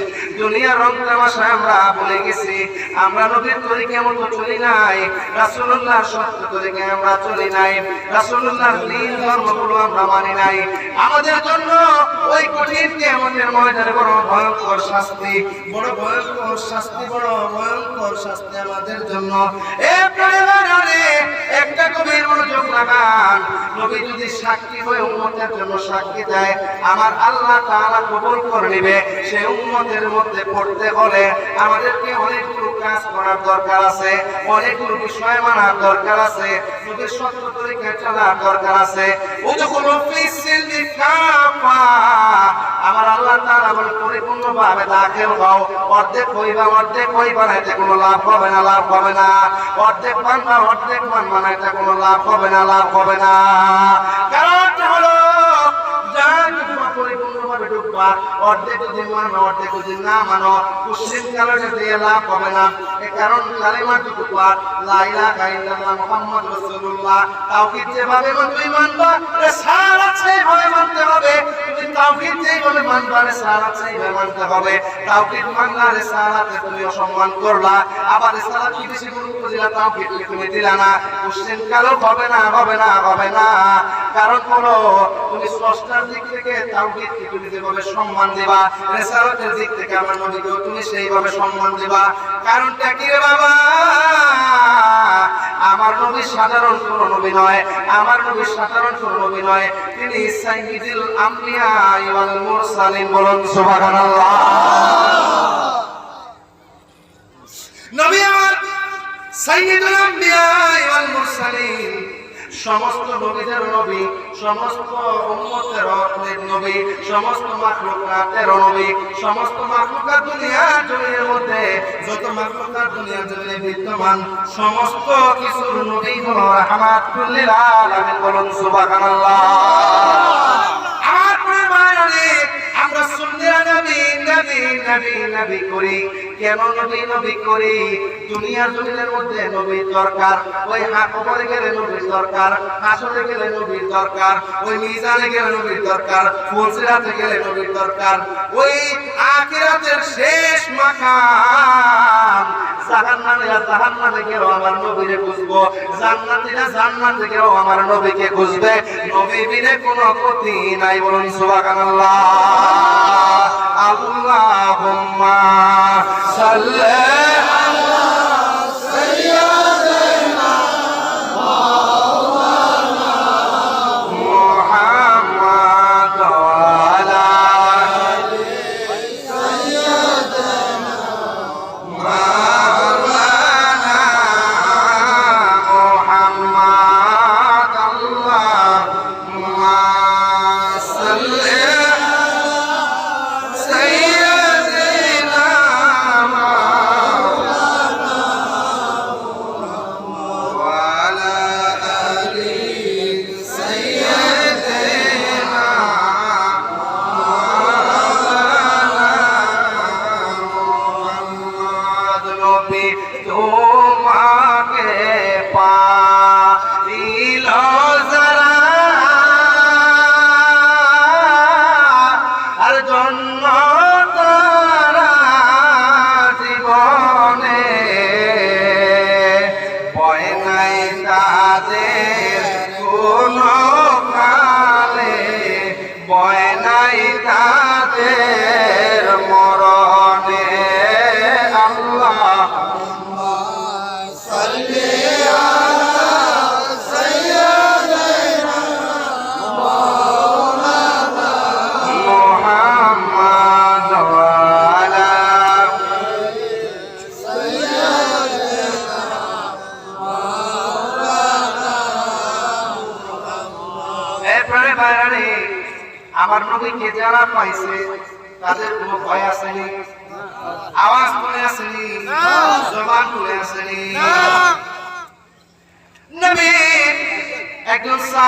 Speaker 2: দুনিয়ার রং তামাশা আমরা ভুলে গেছি। আমরা নবীর তরিকা মতো চলি নাই, রাসূলুল্লাহর সত্য তরিকায় আমরা চলি নাই, রাসূলুল্লাহর দ্বীন ধর্মগুলো আমরা মানি নাই। আমাদের জন্য ওই কঠিন কিয়ামতের ময়দানে বড় ভয়ঙ্কর শাস্তি, বড় ভয়ঙ্কর শাস্তি, বড় ভয়ঙ্কর শাস্তি আমাদের জন্য। একটা গভীর মনোযোগ লাগান। নবী যদি সাক্ষী হয়ে উম্মতের জন্য সাক্ষী দেয়, আমার আল্লাহ তাআলা কবুল করে নেবে। সেই উম্মতের মধ্যে পড়তে হলে আমাদেরকে অনেকগুলো কাজ করার দরকার আছে, অনেকগুলো বিষয় মানার দরকার আছে, নবীর সত্য তরিকায় চলার দরকার আছে। উদখুলু ফিস সিলমি কাফা, আমার আল্লাহ তাআলা বলে পরিপূর্ণভাবে দাখিল হও। অর্ধেক হইবা না, এতে কোনো লাভ হবে না, লাভ হবে না। অর্ধেক মানবা না, এটা কোনো লাভ হবে না, লাভ হবে না। কারণটা হলো পরিপূর্ণভাবে ঢুকবা, অর্ধেক যদি মানো, অর্ধেক যদি না মানো, কুশ্চিন কালের দিয়ে লাভ হবে না। এ কারণ কালিমা ঢুকবা, লা ইলাহা ইল্লাল্লাহ মুহাম্মাদুর রাসূলুল্লাহ, তাওহীদ যেভাবে তুমি মানবা, রিসালাত সেইভাবে মানতে হবে। তুমি তাওহীদ যেভাবে মানবা, রিসালাত সেইভাবে মানতে হবে। তাওহীদ মানলা, রিসালাতে তুমি অসম্মান করলা, আবার রিসালাত কি বেশি গুরুত্ব দিলা, তাওহীদ কি তুমি দিলা না, কুশ্চিন কালেও হবে না, হবে না, হবে না। কারণ হলো তুমি স্রষ্টার দিক থেকে তাওহীদকে তুমি যেভাবে সম্মান দিবা, রিসালাতের দিক থেকে আমার নবীকেও তুমি সেইভাবে সম্মান দিবা। কারণটা কি রে বাবা? আমার নবী সাধারণ কোন নবী নয়, আমার নবী সাধারণ কোন নবী নয়, তিনি সাইয়্যিদুল আম্বিয়া ওয়াল মুরসালিন। বলুন সুবহানাল্লাহ। নবী আমার সাইয়্যিদুল আম্বিয়া ওয়াল মুরসালিন, সমস্ত নবীদের নবী, সমস্ত উম্মতের নবী, সমস্ত মাখলুকাতের নবী, সমস্ত মাখলুকাত দুনিয়ার জমিনের মধ্যে যত মাখলুকাত দুনিয়ার জমিনে বিদ্যমান সমস্ত কিছুর নবী হলো রাহমাতুল লিল আলামিন। বলুন সুবহানাল্লাহ। আমরা সুন্নিরা নবী নবী নবী নবী করি কেন? নবী নবী করি, দুনিয়ার জমিনের মধ্যে নবীর দরকার। ওই কবরে গেলে নবীর দরকার, হাসরে গেলে নবীর দরকার, ওই মিজানে গেলে নবীর দরকার, ফুলসিরাতে গেলে নবীর দরকার, ওই আখিরাতের শেষ মাকাম জাহান্নামে গেলেও আমার নবীরে খুঁজবো, জান্নাতীরা জান্নাতে গেলেও আমার নবীকে খুঁজবে। নবী বিনে কোনো গতি নাই। বলুন সুবহানাল্লাহ। আল্লাহুম্মা সাল্লি আলা সাইয়্যিদিনা মাওলানা মুহাম্মাদ ওয়া আলা আলি সাইয়্যিদিনা মাওলানা মুহাম্মাদ। আল্লাহুম্মা সাল্লি তোমাকে পাইল যারা আর জন্ম তারা জীবনে ভয় নাই তাদের কোনো কালে, ভয় নাই তাদের মরণে। আল্লাহ আমার নবীকে যারা পাইছে তাদের কোনো ভয় আসেনি, আওয়াজ তুলে আসেনি, জবান তুলে আসেনি। নবী একজন